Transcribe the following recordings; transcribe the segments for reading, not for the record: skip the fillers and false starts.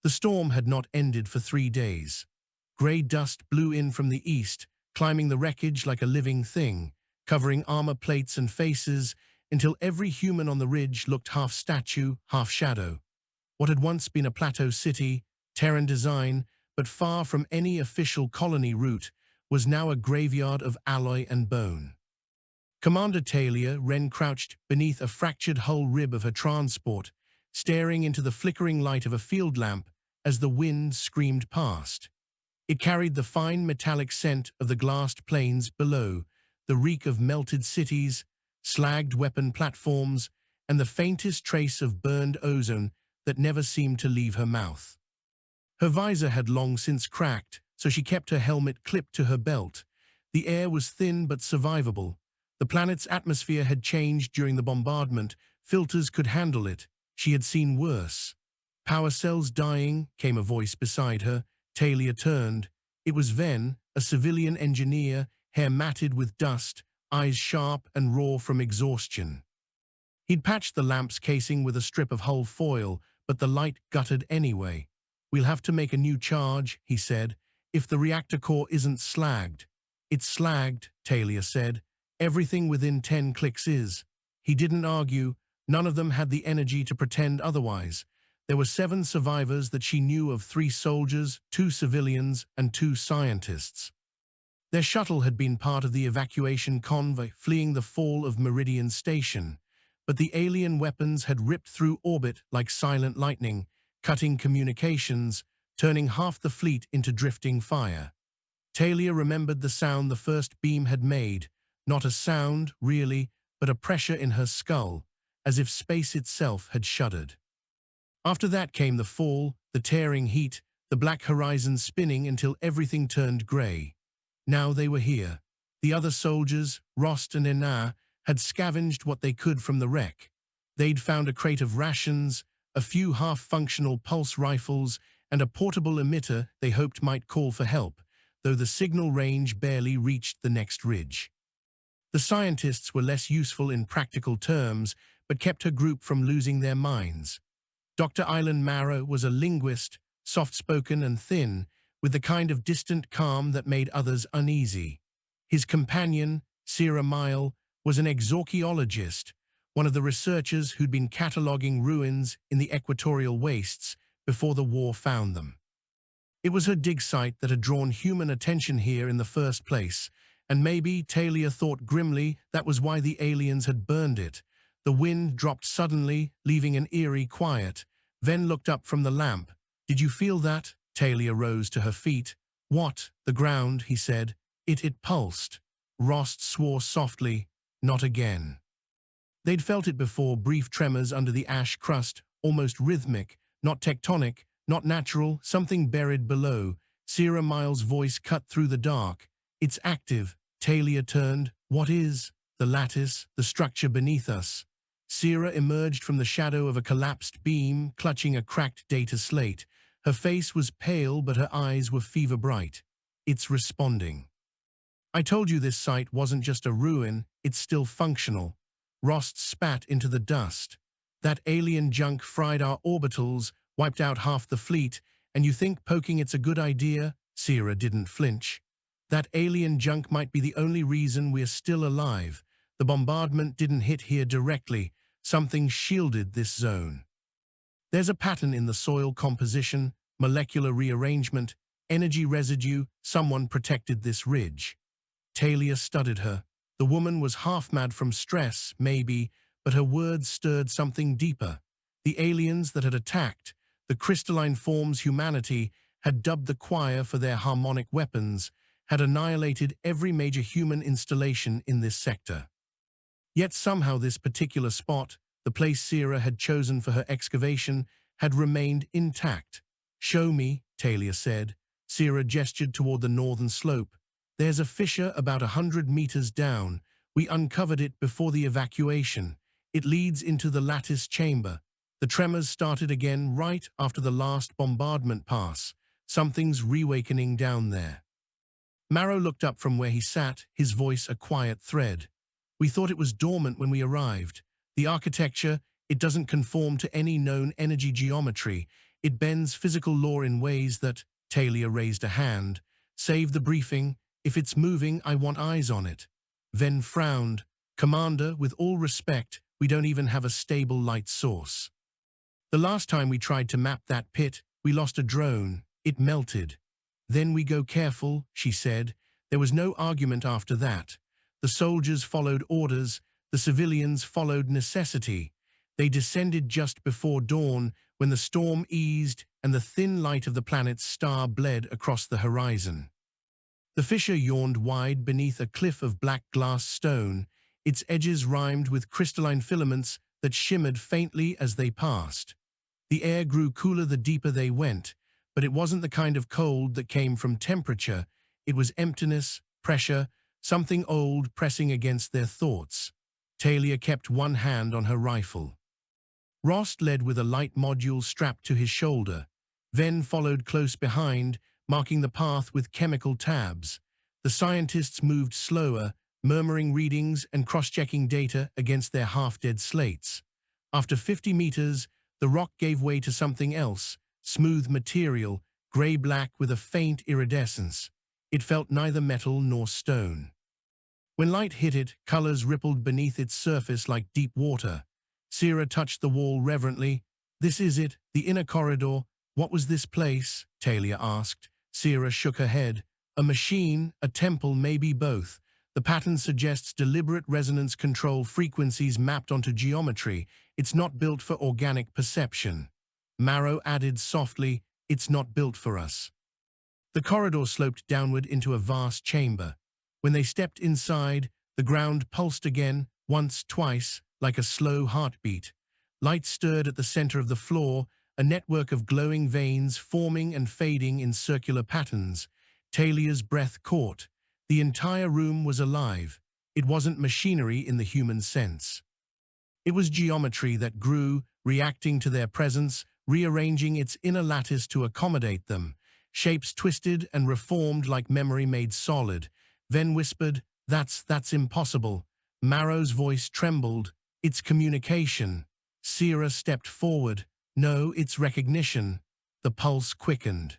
The storm had not ended for 3 days. Grey dust blew in from the east, climbing the wreckage like a living thing, covering armor plates and faces, until every human on the ridge looked half statue, half shadow. What had once been a plateau city, Terran design, but far from any official colony route, was now a graveyard of alloy and bone. Commander Talia Verane crouched beneath a fractured hull rib of her transport, staring into the flickering light of a field lamp as the wind screamed past. It carried the fine metallic scent of the glassed plains below, the reek of melted cities, slagged weapon platforms, and the faintest trace of burned ozone that never seemed to leave her mouth. Her visor had long since cracked, so she kept her helmet clipped to her belt. The air was thin but survivable. The planet's atmosphere had changed during the bombardment. Filters could handle it. She had seen worse. "Power cells dying," came a voice beside her. Talia turned. It was Ven, a civilian engineer, hair matted with dust, eyes sharp and raw from exhaustion. He'd patched the lamp's casing with a strip of hull foil, but the light guttered anyway. "We'll have to make a new charge," he said, "if the reactor core isn't slagged." "It's slagged," Talia said. "Everything within 10 clicks is." He didn't argue. None of them had the energy to pretend otherwise. There were 7 survivors that she knew of: 3 soldiers, 2 civilians, and 2 scientists. Their shuttle had been part of the evacuation convoy fleeing the fall of Meridian Station, but the alien weapons had ripped through orbit like silent lightning, cutting communications, turning half the fleet into drifting fire. Talia remembered the sound the first beam had made, not a sound, really, but a pressure in her skull, as if space itself had shuddered. After that came the fall, the tearing heat, the black horizon spinning until everything turned grey. Now they were here. The other soldiers, Rost and Ena, had scavenged what they could from the wreck. They'd found a crate of rations, a few half-functional pulse rifles, and a portable emitter they hoped might call for help, though the signal range barely reached the next ridge. The scientists were less useful in practical terms, but kept her group from losing their minds. Dr. Ilan Mara was a linguist, soft-spoken and thin, with the kind of distant calm that made others uneasy. His companion, Sira Mile, was an exarchaeologist, one of the researchers who'd been cataloguing ruins in the equatorial wastes before the war found them. It was her dig site that had drawn human attention here in the first place, and maybe, Talia thought grimly, that was why the aliens had burned it. The wind dropped suddenly, leaving an eerie quiet. Ven looked up from the lamp. "Did you feel that?" Talia rose to her feet. "What?" "The ground," he said. It pulsed." Rost swore softly. "Not again." They'd felt it before, brief tremors under the ash crust, almost rhythmic, not tectonic, not natural, something buried below. Sira Miles' voice cut through the dark. "It's active." Talia turned. "What is?" "The lattice, the structure beneath us." Sira emerged from the shadow of a collapsed beam, clutching a cracked data slate. Her face was pale, but her eyes were fever-bright. "It's responding." "I told you this site wasn't just a ruin, it's still functional." Rost spat into the dust. "That alien junk fried our orbitals, wiped out half the fleet, and you think poking it's a good idea?" Sira didn't flinch. "That alien junk might be the only reason we're still alive. The bombardment didn't hit here directly. Something shielded this zone. There's a pattern in the soil composition, molecular rearrangement, energy residue. Someone protected this ridge." Talia studied her. The woman was half-mad from stress, maybe, but her words stirred something deeper. The aliens that had attacked, the crystalline forms humanity had dubbed the choir for their harmonic weapons, had annihilated every major human installation in this sector. Yet somehow this particular spot, the place Sira had chosen for her excavation, had remained intact. "Show me," Talia said. Sira gestured toward the northern slope. "There's a fissure about 100 meters down. We uncovered it before the evacuation. It leads into the lattice chamber." The tremors started again right after the last bombardment pass. "Something's reawakening down there." Marrow looked up from where he sat, his voice a quiet thread. "We thought it was dormant when we arrived. The architecture, it doesn't conform to any known energy geometry. It bends physical law in ways that, Talia raised a hand, save the briefing. If it's moving, I want eyes on it. Ven frowned. Commander, with all respect, we don't even have a stable light source. The last time we tried to map that pit, we lost a drone. It melted. Then we go careful, she said. There was no argument after that. The soldiers followed orders. The civilians followed necessity. They descended just before dawn, when the storm eased and the thin light of the planet's star bled across the horizon. The fissure yawned wide beneath a cliff of black glass stone, its edges rimmed with crystalline filaments that shimmered faintly as they passed. The air grew cooler the deeper they went, but it wasn't the kind of cold that came from temperature. It was emptiness, pressure, something old pressing against their thoughts. Talia kept one hand on her rifle. Rost led with a light module strapped to his shoulder. Ven followed close behind, marking the path with chemical tabs. The scientists moved slower, murmuring readings and cross-checking data against their half-dead slates. After 50 meters, the rock gave way to something else, smooth material, gray-black with a faint iridescence. It felt neither metal nor stone. When light hit it, colors rippled beneath its surface like deep water. Sira touched the wall reverently. This is it, the inner corridor. What was this place? Talia asked. Sira shook her head. A machine, a temple, maybe both. The pattern suggests deliberate resonance control frequencies mapped onto geometry. It's not built for organic perception. Marrow added softly, it's not built for us. The corridor sloped downward into a vast chamber. When they stepped inside, the ground pulsed again, once, twice, like a slow heartbeat. Light stirred at the center of the floor, a network of glowing veins forming and fading in circular patterns. Talia's breath caught. The entire room was alive. It wasn't machinery in the human sense. It was geometry that grew, reacting to their presence, rearranging its inner lattice to accommodate them. Shapes twisted and reformed like memory made solid. Ven whispered, That's impossible. Marrow's voice trembled. It's communication. Sira stepped forward. No, it's recognition. The pulse quickened.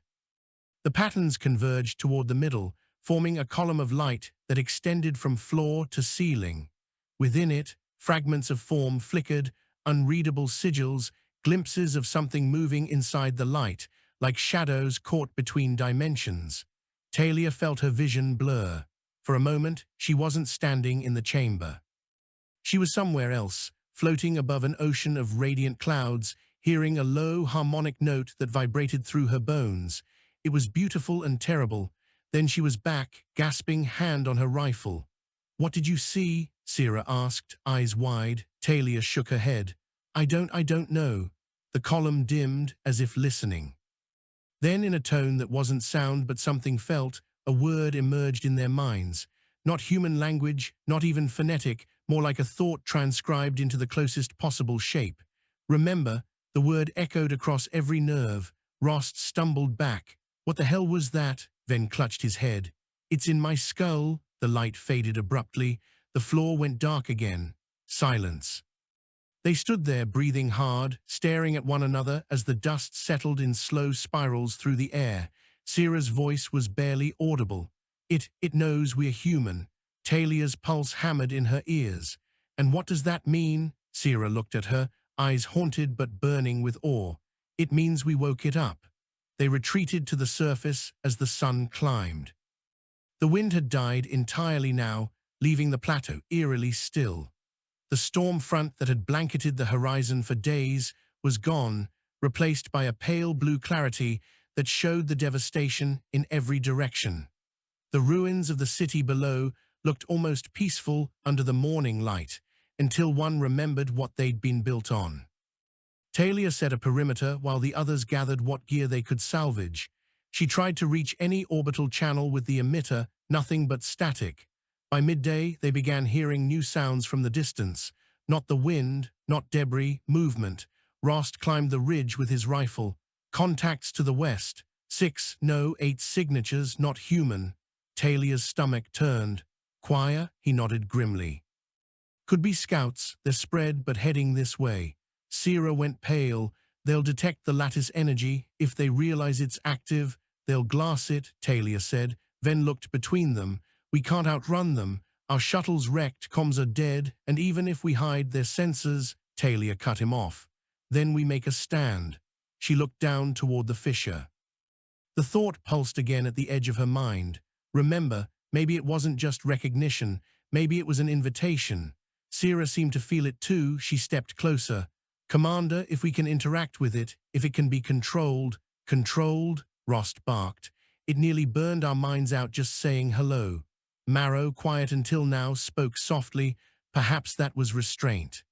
The patterns converged toward the middle, forming a column of light that extended from floor to ceiling. Within it, fragments of form flickered, unreadable sigils, glimpses of something moving inside the light, like shadows caught between dimensions. Talia felt her vision blur. For a moment, she wasn't standing in the chamber. She was somewhere else, floating above an ocean of radiant clouds, hearing a low harmonic note that vibrated through her bones. It was beautiful and terrible. Then she was back, gasping, hand on her rifle. What did you see? Sira asked, eyes wide. Talia shook her head. I don't know. The column dimmed, as if listening. Then, in a tone that wasn't sound but something felt, a word emerged in their minds. Not human language, not even phonetic, more like a thought transcribed into the closest possible shape. Remember, the word echoed across every nerve. Rost stumbled back. What the hell was that? Ven clutched his head. It's in my skull. The light faded abruptly. The floor went dark again. Silence. They stood there, breathing hard, staring at one another as the dust settled in slow spirals through the air. Sira's voice was barely audible. It knows we're human. Talia's pulse hammered in her ears. And what does that mean? Sira looked at her, eyes haunted but burning with awe. It means we woke it up. They retreated to the surface as the sun climbed. The wind had died entirely now, leaving the plateau eerily still. The storm front that had blanketed the horizon for days was gone, replaced by a pale blue clarity that showed the devastation in every direction. The ruins of the city below looked almost peaceful under the morning light, until one remembered what they'd been built on. Talia set a perimeter while the others gathered what gear they could salvage. She tried to reach any orbital channel with the emitter, nothing but static. By midday, they began hearing new sounds from the distance. Not the wind, not debris, movement. Rost climbed the ridge with his rifle. Contacts to the west. 6, no, 8 signatures, not human. Talia's stomach turned. Choir? He nodded grimly. Could be scouts. They're spread but heading this way. Sira went pale. They'll detect the lattice energy. If they realize it's active, they'll glass it, Talia said, then looked between them. We can't outrun them. Our shuttle's wrecked, comms are dead, and even if we hide their sensors, Talia cut him off. Then we make a stand. She looked down toward the fissure. The thought pulsed again at the edge of her mind. Remember, maybe it wasn't just recognition, maybe it was an invitation. Sierra seemed to feel it too. She stepped closer. Commander, if we can interact with it, if it can be controlled. Controlled? Rost barked. It nearly burned our minds out just saying hello. Marrow, quiet until now, spoke softly. Perhaps that was restraint.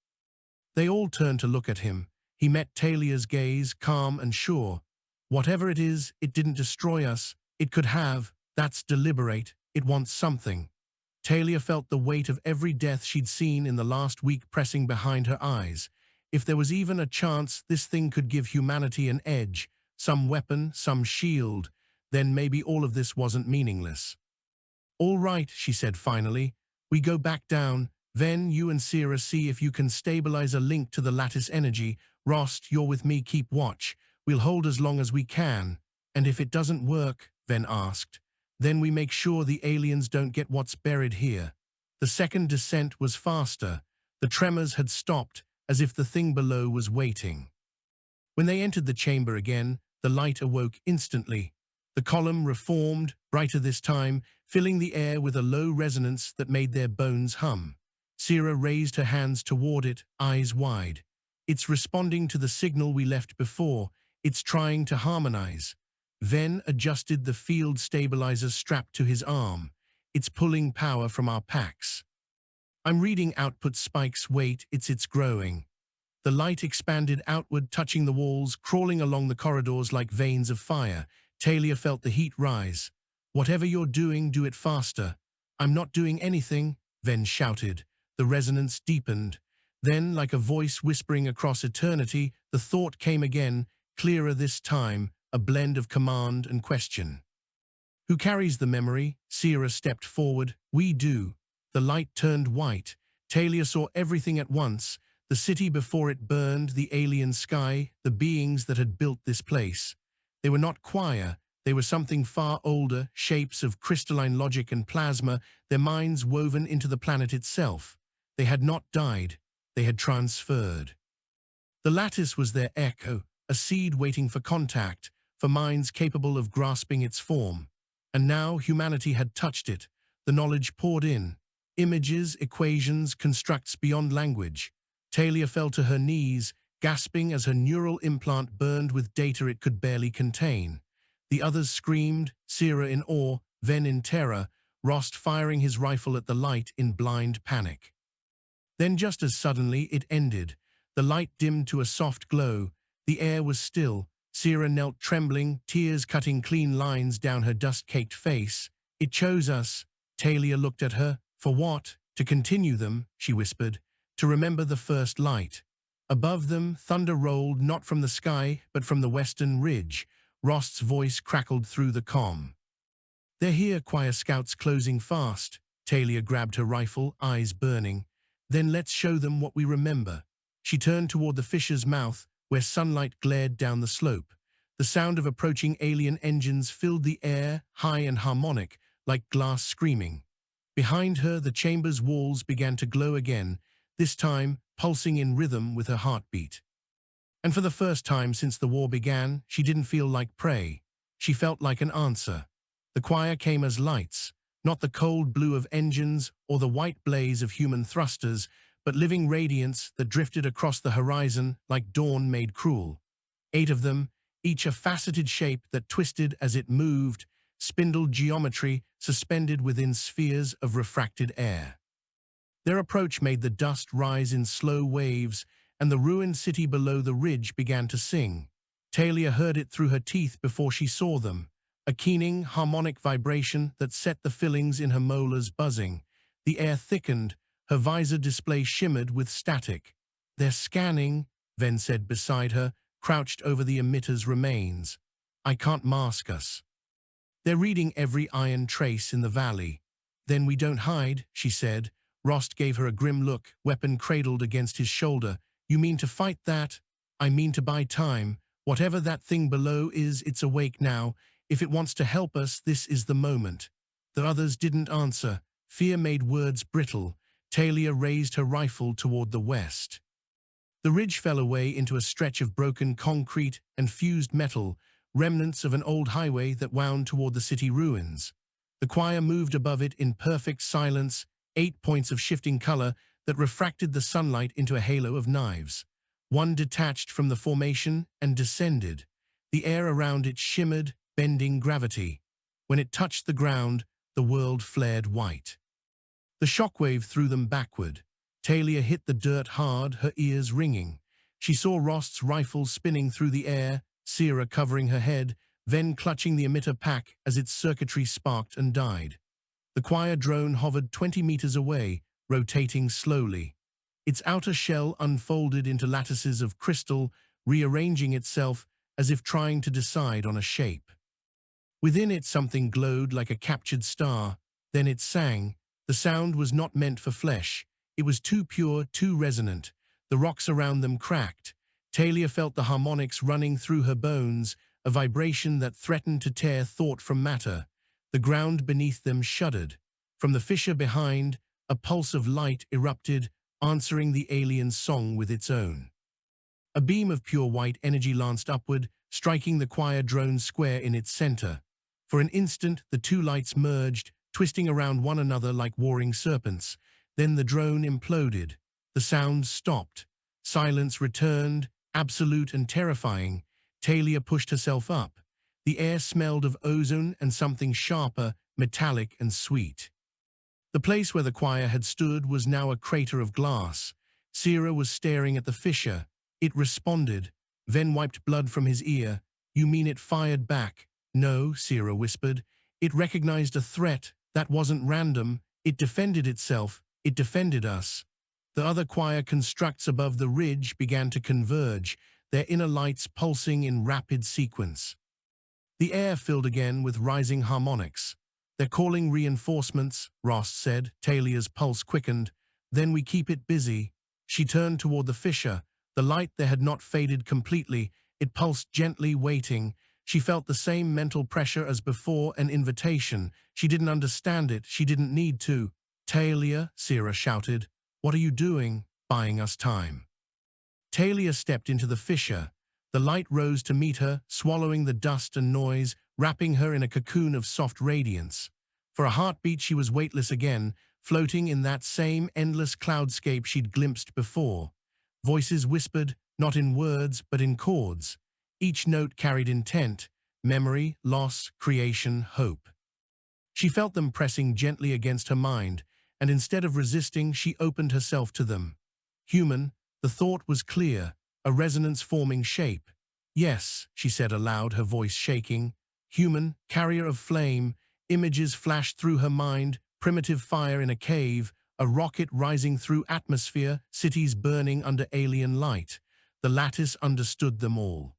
They all turned to look at him. He met Talia's gaze, calm and sure. Whatever it is, it didn't destroy us. It could have. That's deliberate. It wants something. Talia felt the weight of every death she'd seen in the last week pressing behind her eyes. If there was even a chance this thing could give humanity an edge, some weapon, some shield, then maybe all of this wasn't meaningless. All right, she said finally. We go back down. Then you and Sierra see if you can stabilize a link to the lattice energy. Rost, you're with me, keep watch. We'll hold as long as we can. And if it doesn't work, Ven asked, then we make sure the aliens don't get what's buried here. The second descent was faster. The tremors had stopped, as if the thing below was waiting. When they entered the chamber again, the light awoke instantly. The column reformed, brighter this time, filling the air with a low resonance that made their bones hum. Sierra raised her hands toward it, eyes wide. It's responding to the signal we left before. It's trying to harmonize. Ven adjusted the field stabilizer strapped to his arm. It's pulling power from our packs. I'm reading output spikes. Wait, it's growing. The light expanded outward, touching the walls, crawling along the corridors like veins of fire. Talia felt the heat rise. Whatever you're doing, do it faster. I'm not doing anything, Ven shouted. The resonance deepened. Then, like a voice whispering across eternity, the thought came again, clearer this time, a blend of command and question. Who carries the memory? Sierra stepped forward. We do. The light turned white. Talia saw everything at once. The city before it burned, the alien sky, the beings that had built this place. They were not choir. They were something far older, shapes of crystalline logic and plasma, their minds woven into the planet itself. They had not died. They had transferred. The lattice was their echo, a seed waiting for contact, for minds capable of grasping its form. And now humanity had touched it. The knowledge poured in. Images, equations, constructs beyond language. Talia fell to her knees, gasping as her neural implant burned with data it could barely contain. The others screamed, Sierra in awe, Ven in terror, Rost firing his rifle at the light in blind panic. Then just as suddenly it ended. The light dimmed to a soft glow. The air was still. Sierra knelt trembling, tears cutting clean lines down her dust-caked face. It chose us. Talia looked at her. For what? To continue them, she whispered. To remember the first light. Above them, thunder rolled not from the sky, but from the western ridge. Rost's voice crackled through the comm. They're here, choir scouts closing fast. Talia grabbed her rifle, eyes burning. Then let's show them what we remember. She turned toward the fissure's mouth, where sunlight glared down the slope. The sound of approaching alien engines filled the air, high and harmonic, like glass screaming. Behind her, the chamber's walls began to glow again, this time pulsing in rhythm with her heartbeat. And for the first time since the war began, she didn't feel like prey. She felt like an answer. The choir came as lights, not the cold blue of engines or the white blaze of human thrusters, but living radiance that drifted across the horizon like dawn made cruel. 8 of them, each a faceted shape that twisted as it moved, spindled geometry suspended within spheres of refracted air. Their approach made the dust rise in slow waves, and the ruined city below the ridge began to sing. Talia heard it through her teeth before she saw them, a keening, harmonic vibration that set the fillings in her molars buzzing. The air thickened, her visor display shimmered with static. They're scanning, Ven said beside her, crouched over the emitter's remains. I can't mask us. They're reading every iron trace in the valley. Then we don't hide, she said. Rost gave her a grim look, weapon cradled against his shoulder. You mean to fight that? I mean to buy time. Whatever that thing below is, it's awake now. If it wants to help us, this is the moment." The others didn't answer. Fear made words brittle. Talia raised her rifle toward the west. The ridge fell away into a stretch of broken concrete and fused metal, remnants of an old highway that wound toward the city ruins. The choir moved above it in perfect silence, 8 points of shifting color that refracted the sunlight into a halo of knives. One detached from the formation and descended. The air around it shimmered, bending gravity. When it touched the ground, the world flared white. The shockwave threw them backward. Talia hit the dirt hard, her ears ringing. She saw Rost's rifle spinning through the air, Sierra covering her head, then clutching the emitter pack as its circuitry sparked and died. The choir drone hovered 20 meters away, rotating slowly. Its outer shell unfolded into lattices of crystal, rearranging itself as if trying to decide on a shape. Within it something glowed like a captured star. Then it sang. The sound was not meant for flesh. It was too pure, too resonant. The rocks around them cracked. Talia felt the harmonics running through her bones, a vibration that threatened to tear thought from matter. The ground beneath them shuddered. From the fissure behind, a pulse of light erupted, answering the alien's song with its own. A beam of pure white energy lanced upward, striking the choir drone square in its center. For an instant, the two lights merged, twisting around one another like warring serpents. Then the drone imploded. The sound stopped. Silence returned, absolute and terrifying. Talia pushed herself up. The air smelled of ozone and something sharper, metallic and sweet. The place where the choir had stood was now a crater of glass. Sierra was staring at the fissure. It responded, then wiped blood from his ear. "You mean it fired back?" "No," Sierra whispered. "It recognized a threat. That wasn't random. It defended itself. It defended us." The other choir constructs above the ridge began to converge, their inner lights pulsing in rapid sequence. The air filled again with rising harmonics. "They're calling reinforcements," Rost said. Talia's pulse quickened. "Then we keep it busy." She turned toward the fissure. The light there had not faded completely. It pulsed gently, waiting. She felt the same mental pressure as before, an invitation. She didn't understand it. She didn't need to. "Talia," Sierra shouted. "What are you doing?" "Buying us time." Talia stepped into the fissure. The light rose to meet her, swallowing the dust and noise, wrapping her in a cocoon of soft radiance. For a heartbeat she was weightless again, floating in that same endless cloudscape she'd glimpsed before. Voices whispered, not in words, but in chords. Each note carried intent, memory, loss, creation, hope. She felt them pressing gently against her mind, and instead of resisting, she opened herself to them. Human, the thought was clear, a resonance forming shape. "Yes," she said aloud, her voice shaking. Human, carrier of flame. Images flashed through her mind, primitive fire in a cave, a rocket rising through atmosphere, cities burning under alien light. The lattice understood them all.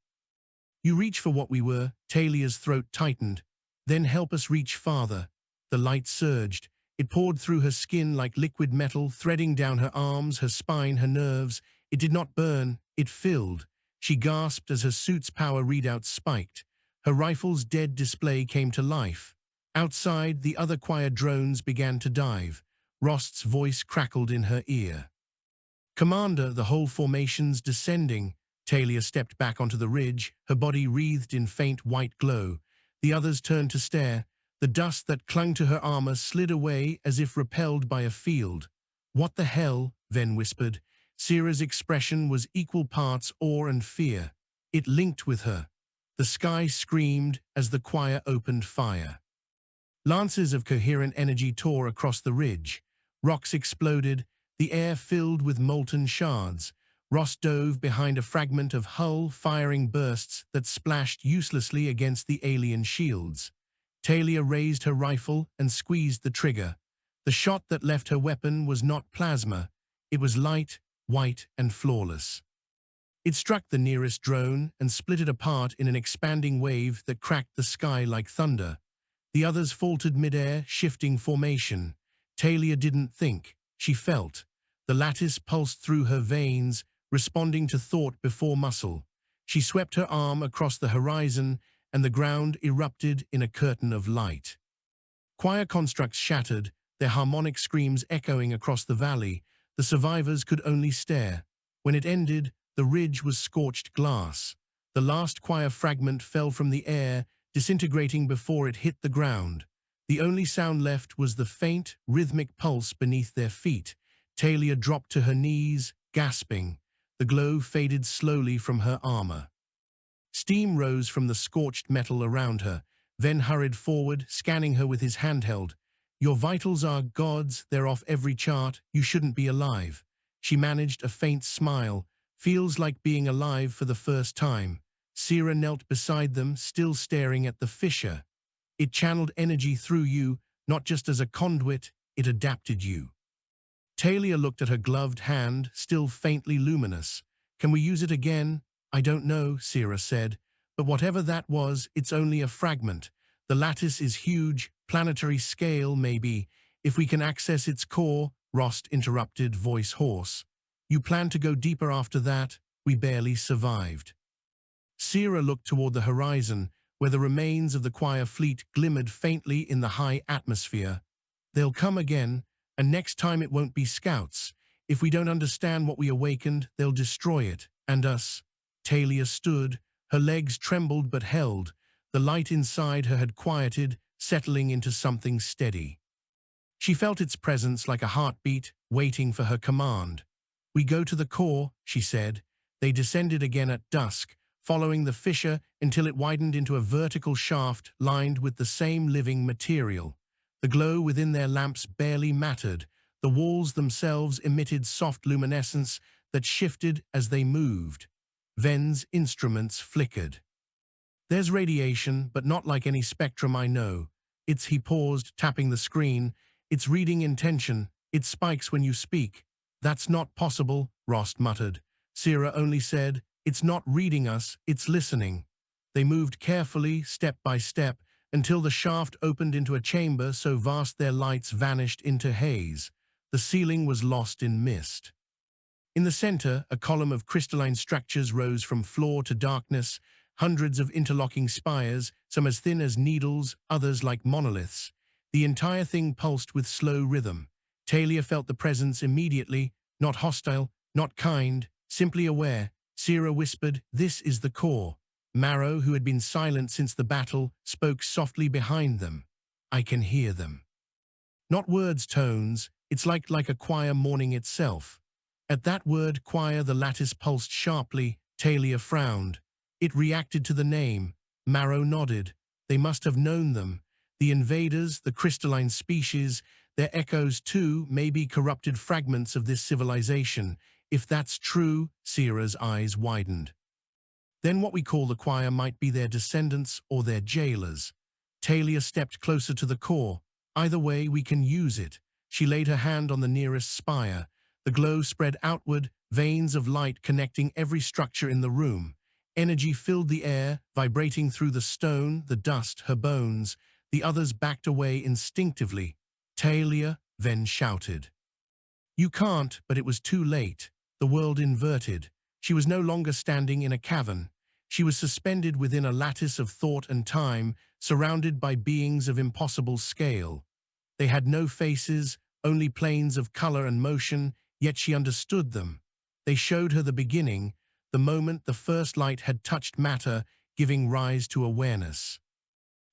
"You reach for what we were," Talia's throat tightened. "Then help us reach farther." The light surged. It poured through her skin like liquid metal, threading down her arms, her spine, her nerves. It did not burn, it filled. She gasped as her suit's power readout spiked. Her rifle's dead display came to life. Outside, the other choir drones began to dive. Rost's voice crackled in her ear. "Commander, the whole formation's descending." Talia stepped back onto the ridge, her body wreathed in faint white glow. The others turned to stare. The dust that clung to her armor slid away as if repelled by a field. "What the hell?" Ven whispered. Sierra's expression was equal parts awe and fear. It linked with her. The sky screamed as the choir opened fire. Lances of coherent energy tore across the ridge. Rocks exploded, the air filled with molten shards. Ross dove behind a fragment of hull, firing bursts that splashed uselessly against the alien shields. Talia raised her rifle and squeezed the trigger. The shot that left her weapon was not plasma. It was light, white, and flawless. It struck the nearest drone and split it apart in an expanding wave that cracked the sky like thunder. The others faltered midair, shifting formation. Talia didn't think. She felt. The lattice pulsed through her veins, responding to thought before muscle. She swept her arm across the horizon, and the ground erupted in a curtain of light. Choir constructs shattered, their harmonic screams echoing across the valley. The survivors could only stare. When it ended, the ridge was scorched glass. The last choir fragment fell from the air, disintegrating before it hit the ground. The only sound left was the faint, rhythmic pulse beneath their feet. Talia dropped to her knees, gasping. The glow faded slowly from her armor. Steam rose from the scorched metal around her. Ven hurried forward, scanning her with his handheld. "Your vitals are gods, they're off every chart, you shouldn't be alive." She managed a faint smile. "Feels like being alive for the first time." Sira knelt beside them, still staring at the fissure. "It channeled energy through you, not just as a conduit, it adapted you." Talia looked at her gloved hand, still faintly luminous. "Can we use it again?" "I don't know," Sira said. "But whatever that was, it's only a fragment. The lattice is huge, planetary scale, maybe. If we can access its core," Rost interrupted, voice hoarse. "You plan to go deeper after that? We barely survived." Sira looked toward the horizon, where the remains of the choir fleet glimmered faintly in the high atmosphere. "They'll come again, and next time it won't be scouts. If we don't understand what we awakened, they'll destroy it, and us." Talia stood. Her legs trembled but held. The light inside her had quieted, settling into something steady. She felt its presence like a heartbeat, waiting for her command. "We go to the core," she said. They descended again at dusk, following the fissure until it widened into a vertical shaft lined with the same living material. The glow within their lamps barely mattered. The walls themselves emitted soft luminescence that shifted as they moved. Ven's instruments flickered. "There's radiation, but not like any spectrum I know. He paused, tapping the screen. "It's reading intention. It spikes when you speak." "That's not possible," Rost muttered. Sira only said, "It's not reading us, it's listening." They moved carefully, step by step, until the shaft opened into a chamber so vast their lights vanished into haze. The ceiling was lost in mist. In the center, a column of crystalline structures rose from floor to darkness, hundreds of interlocking spires, some as thin as needles, others like monoliths. The entire thing pulsed with slow rhythm. Talia felt the presence immediately, not hostile, not kind, simply aware. Sira whispered, "This is the core." Marrow, who had been silent since the battle, spoke softly behind them. "I can hear them." Not words, tones. It's like a choir mourning itself. At that word choir, the lattice pulsed sharply. Talia frowned. It reacted to the name. Marrow nodded. They must have known them. The invaders, the crystalline species, their echoes too, may be corrupted fragments of this civilization. If that's true, Sira's eyes widened. Then what we call the choir might be their descendants or their jailers. Talia stepped closer to the core. "Either way, we can use it." She laid her hand on the nearest spire. The glow spread outward, veins of light connecting every structure in the room. Energy filled the air, vibrating through the stone, the dust, her bones. The others backed away instinctively. "Talia," Ven shouted. "You can't," but it was too late. The world inverted. She was no longer standing in a cavern. She was suspended within a lattice of thought and time, surrounded by beings of impossible scale. They had no faces, only planes of color and motion, yet she understood them. They showed her the beginning, the moment the first light had touched matter, giving rise to awareness.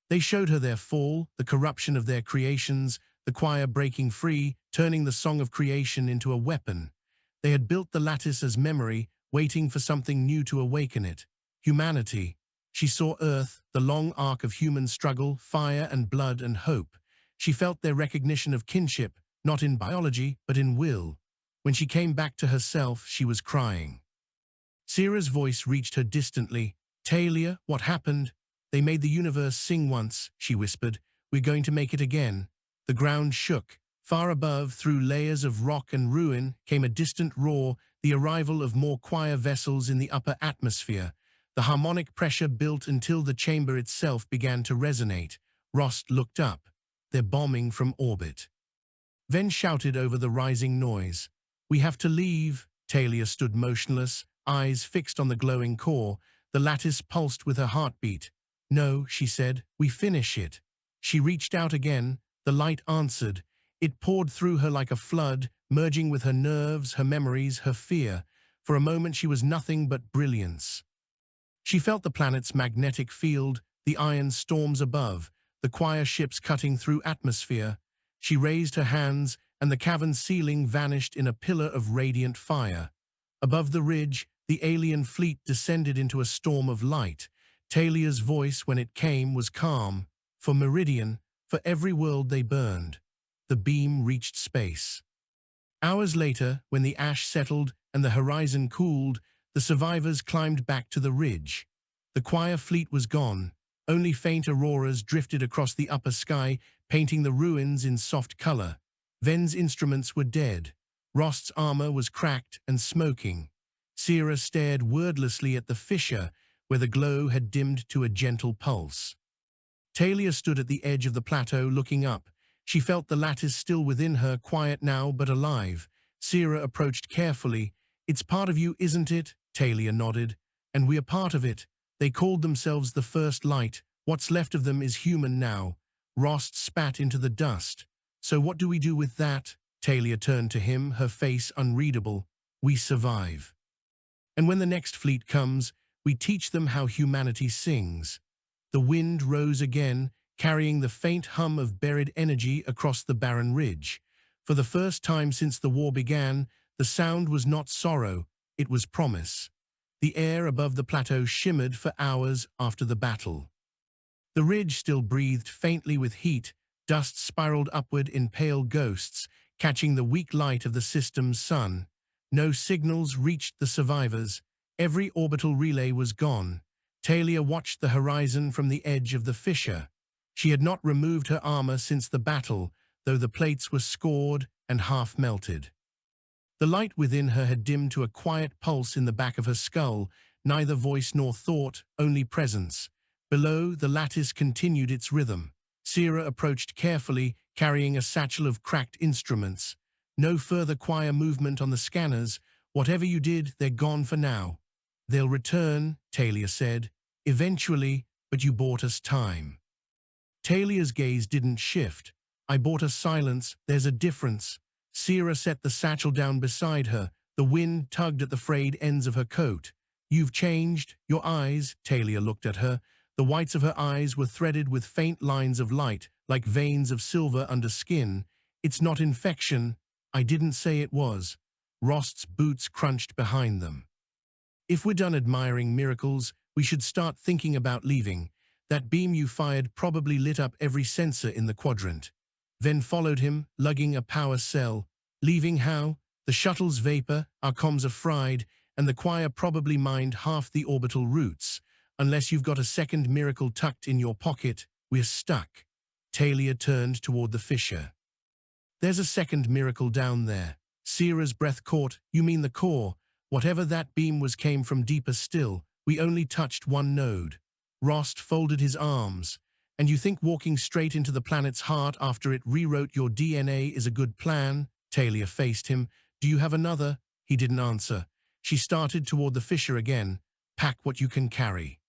They showed her their fall, the corruption of their creations, the choir breaking free, turning the song of creation into a weapon. They had built the lattice as memory, waiting for something new to awaken it. Humanity. She saw Earth, the long arc of human struggle, fire and blood and hope. She felt their recognition of kinship, not in biology, but in will. When she came back to herself, she was crying. Sira's voice reached her distantly. "Talia, what happened?" "They made the universe sing once," she whispered. "We're going to make it again." The ground shook. Far above, through layers of rock and ruin, came a distant roar, the arrival of more choir vessels in the upper atmosphere. The harmonic pressure built until the chamber itself began to resonate. Rost looked up. "They're bombing from orbit." Ven shouted over the rising noise. "We have to leave." Talia stood motionless, eyes fixed on the glowing core. The lattice pulsed with her heartbeat. "No," she said, "we finish it." She reached out again. The light answered. It poured through her like a flood, merging with her nerves, her memories, her fear. For a moment she was nothing but brilliance. She felt the planet's magnetic field, the iron storms above, the choir ships cutting through atmosphere. She raised her hands, and the cavern ceiling vanished in a pillar of radiant fire. Above the ridge, the alien fleet descended into a storm of light. Talia's voice, when it came, was calm. For Meridian, for every world they burned. The beam reached space. Hours later, when the ash settled and the horizon cooled, the survivors climbed back to the ridge. The choir fleet was gone. Only faint auroras drifted across the upper sky, painting the ruins in soft color. Ven's instruments were dead. Rost's armor was cracked and smoking. Sierra stared wordlessly at the fissure, where the glow had dimmed to a gentle pulse. Talia stood at the edge of the plateau, looking up. She felt the lattice still within her, quiet now but alive. Sierra approached carefully. "It's part of you, isn't it?" Talia nodded. "And we are part of it. They called themselves the First Light. What's left of them is human now." Rost spat into the dust. "So what do we do with that?" Talia turned to him, her face unreadable. "We survive. And when the next fleet comes, we teach them how humanity sings." The wind rose again, carrying the faint hum of buried energy across the barren ridge. For the first time since the war began, the sound was not sorrow, it was promise. The air above the plateau shimmered for hours after the battle. The ridge still breathed faintly with heat. Dust spiraled upward in pale ghosts, catching the weak light of the system's sun. No signals reached the survivors. Every orbital relay was gone. Talia watched the horizon from the edge of the fissure. She had not removed her armor since the battle, though the plates were scored and half melted. The light within her had dimmed to a quiet pulse in the back of her skull, neither voice nor thought, only presence. Below, the lattice continued its rhythm. Sierra approached carefully, carrying a satchel of cracked instruments. "No further choir movement on the scanners. Whatever you did, they're gone for now." "They'll return," Talia said. "Eventually, but you bought us time." Talia's gaze didn't shift. "I bought us silence. There's a difference." Sierra set the satchel down beside her. The wind tugged at the frayed ends of her coat. "You've changed. Your eyes." Talia looked at her. The whites of her eyes were threaded with faint lines of light, like veins of silver under skin. "It's not infection." "I didn't say it was." Rost's boots crunched behind them. "If we're done admiring miracles, we should start thinking about leaving. That beam you fired probably lit up every sensor in the quadrant." Ven followed him, lugging a power cell. "Leaving how? The shuttle's vapor, our comms are fried, and the choir probably mined half the orbital routes. Unless you've got a second miracle tucked in your pocket, we're stuck." Talia turned toward the fissure. "There's a second miracle down there." Sierra's breath caught. "You mean the core? Whatever that beam was came from deeper still. We only touched one node." Rost folded his arms. "And you think walking straight into the planet's heart after it rewrote your DNA is a good plan?" Talia faced him. "Do you have another?" He didn't answer. She started toward the fissure again. "Pack what you can carry.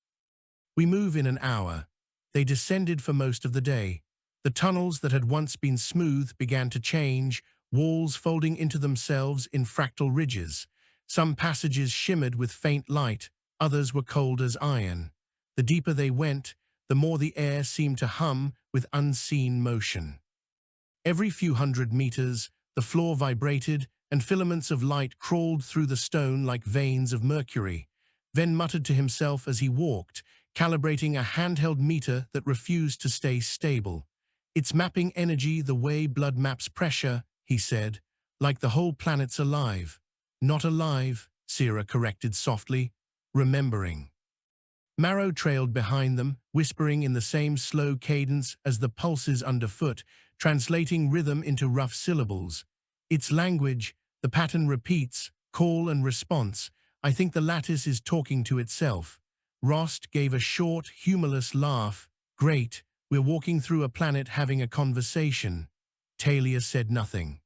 We move in an hour." They descended for most of the day. The tunnels that had once been smooth began to change, walls folding into themselves in fractal ridges. Some passages shimmered with faint light, others were cold as iron. The deeper they went, the more the air seemed to hum with unseen motion. Every few hundred meters, the floor vibrated, and filaments of light crawled through the stone like veins of mercury. Ven muttered to himself as he walked, calibrating a handheld meter that refused to stay stable. "It's mapping energy the way blood maps pressure," he said, "like the whole planet's alive." "Not alive," Sierra corrected softly, "remembering." Marrow trailed behind them, whispering in the same slow cadence as the pulses underfoot, translating rhythm into rough syllables. "It's language. The pattern repeats, call and response. I think the lattice is talking to itself." Rost gave a short, humorless laugh. "Great, we're walking through a planet having a conversation." Talia said nothing.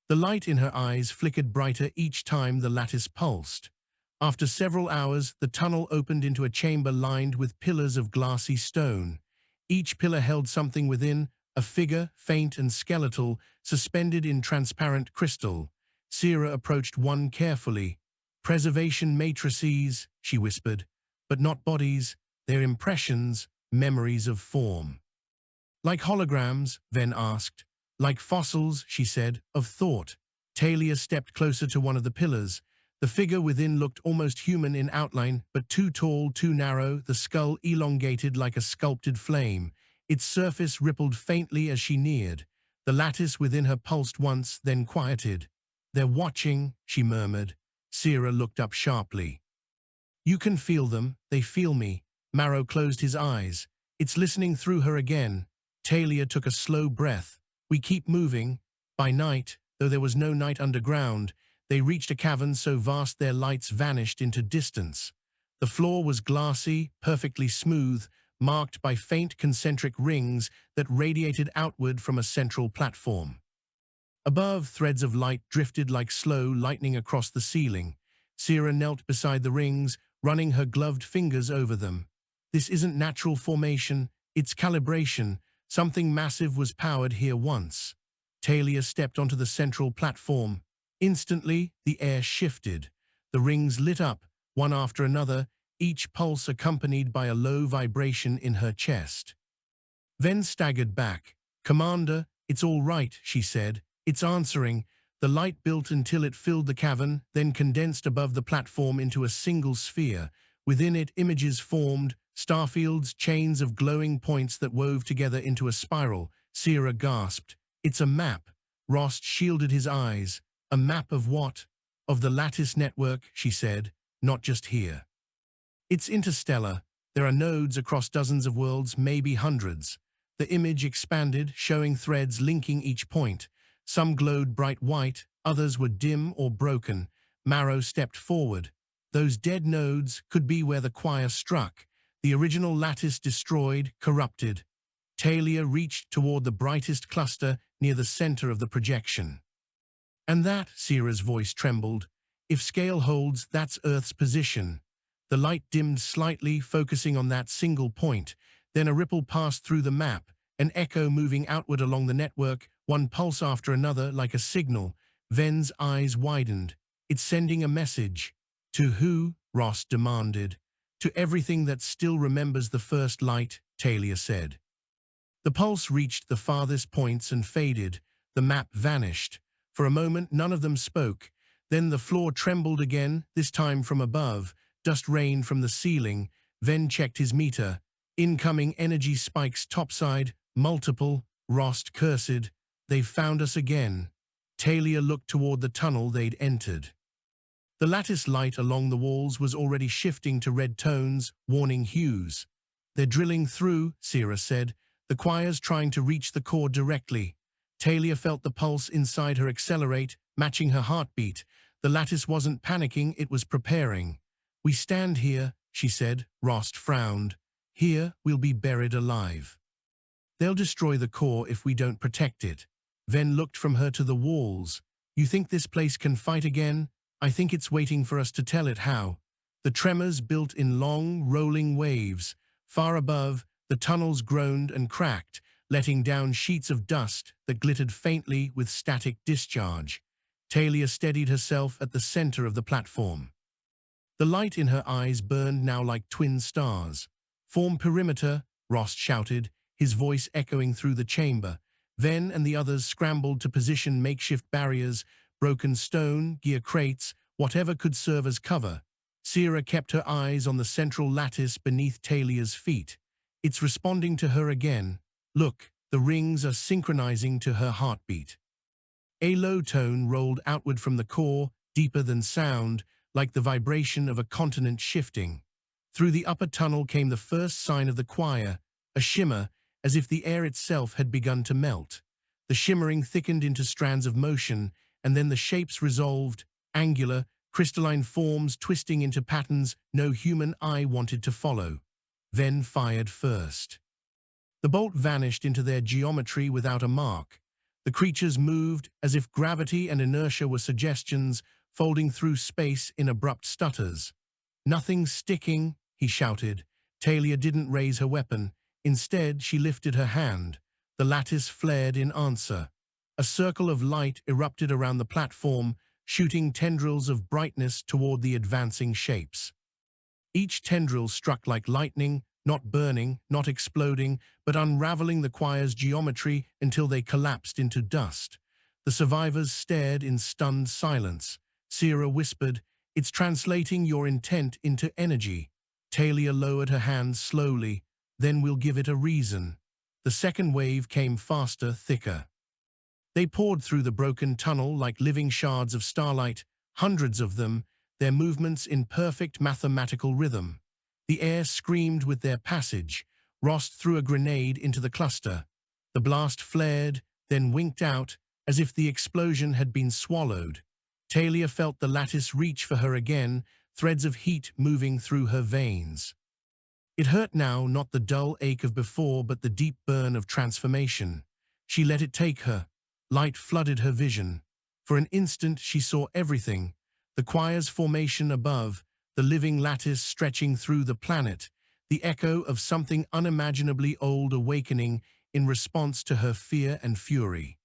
The light in her eyes flickered brighter each time the lattice pulsed. After several hours, the tunnel opened into a chamber lined with pillars of glassy stone. Each pillar held something within, a figure, faint and skeletal, suspended in transparent crystal. Sierra approached one carefully. "Preservation matrices," she whispered, "but not bodies, they're impressions, memories of form." "Like holograms?" Ven asked. "Like fossils," she said, "of thought." Talia stepped closer to one of the pillars. The figure within looked almost human in outline, but too tall, too narrow, the skull elongated like a sculpted flame. Its surface rippled faintly as she neared. The lattice within her pulsed once, then quieted. "They're watching," she murmured. Sierra looked up sharply. "You can feel them, they feel me." Marrow closed his eyes. "It's listening through her again." Talia took a slow breath. "We keep moving." By night, though there was no night underground, they reached a cavern so vast their lights vanished into distance. The floor was glassy, perfectly smooth, marked by faint concentric rings that radiated outward from a central platform. Above, threads of light drifted like slow lightning across the ceiling. Sierra knelt beside the rings, running her gloved fingers over them. "This isn't natural formation, it's calibration. Something massive was powered here once." Talia stepped onto the central platform. Instantly, the air shifted. The rings lit up, one after another, each pulse accompanied by a low vibration in her chest. Ven staggered back. "Commander, it's all right," she said. "It's answering." The light built until it filled the cavern, then condensed above the platform into a single sphere. Within it, images formed, starfields, chains of glowing points that wove together into a spiral. Sierra gasped. "It's a map." Rost shielded his eyes. "A map of what?" "Of the lattice network," she said. "Not just here. It's interstellar. There are nodes across dozens of worlds, maybe hundreds." The image expanded, showing threads linking each point. Some glowed bright white, others were dim or broken. Marrow stepped forward. "Those dead nodes could be where the choir struck. The original lattice destroyed, corrupted." Talia reached toward the brightest cluster near the center of the projection. "And that," Sierra's voice trembled, "if scale holds, that's Earth's position." The light dimmed slightly, focusing on that single point. Then a ripple passed through the map, an echo moving outward along the network, one pulse after another like a signal. Ven's eyes widened. "It's sending a message." "To who?" Ross demanded. "To everything that still remembers the first light," Talia said. The pulse reached the farthest points and faded. The map vanished. For a moment, none of them spoke. Then the floor trembled again, this time from above. Dust rained from the ceiling. Ven checked his meter. "Incoming energy spikes topside, multiple." Rost cursed. "They've found us again." Talia looked toward the tunnel they'd entered. The lattice light along the walls was already shifting to red tones, warning hues. "They're drilling through," Sierra said. "The choir's trying to reach the core directly." Talia felt the pulse inside her accelerate, matching her heartbeat. The lattice wasn't panicking, it was preparing. "We stand here," she said. Rost frowned. "Here, we'll be buried alive. They'll destroy the core if we don't protect it." Ven looked from her to the walls. "You think this place can fight again? I think it's waiting for us to tell it how." The tremors built in long, rolling waves. Far above, the tunnels groaned and cracked, letting down sheets of dust that glittered faintly with static discharge. Talia steadied herself at the center of the platform. The light in her eyes burned now like twin stars. "Form perimeter," Rost shouted, his voice echoing through the chamber. Ven and the others scrambled to position makeshift barriers, broken stone, gear crates, whatever could serve as cover. Sierra kept her eyes on the central lattice beneath Talia's feet. "It's responding to her again. Look, the rings are synchronizing to her heartbeat." A low tone rolled outward from the core, deeper than sound, like the vibration of a continent shifting. Through the upper tunnel came the first sign of the choir, a shimmer, as if the air itself had begun to melt. The shimmering thickened into strands of motion, and then the shapes resolved, angular, crystalline forms twisting into patterns no human eye wanted to follow. Ven fired first. The bolt vanished into their geometry without a mark. The creatures moved as if gravity and inertia were suggestions, folding through space in abrupt stutters. "Nothing's sticking," he shouted. Talia didn't raise her weapon. Instead, she lifted her hand. The lattice flared in answer. A circle of light erupted around the platform, shooting tendrils of brightness toward the advancing shapes. Each tendril struck like lightning, not burning, not exploding, but unraveling the choir's geometry until they collapsed into dust. The survivors stared in stunned silence. Sierra whispered, "It's translating your intent into energy." Talia lowered her hands slowly. "Then we'll give it a reason." The second wave came faster, thicker. They poured through the broken tunnel like living shards of starlight, hundreds of them, their movements in perfect mathematical rhythm. The air screamed with their passage. Rost threw a grenade into the cluster. The blast flared, then winked out, as if the explosion had been swallowed. Talia felt the lattice reach for her again, threads of heat moving through her veins. It hurt now, not the dull ache of before, but the deep burn of transformation. She let it take her. Light flooded her vision. For an instant she saw everything: the choir's formation above, the living lattice stretching through the planet, the echo of something unimaginably old awakening in response to her fear and fury.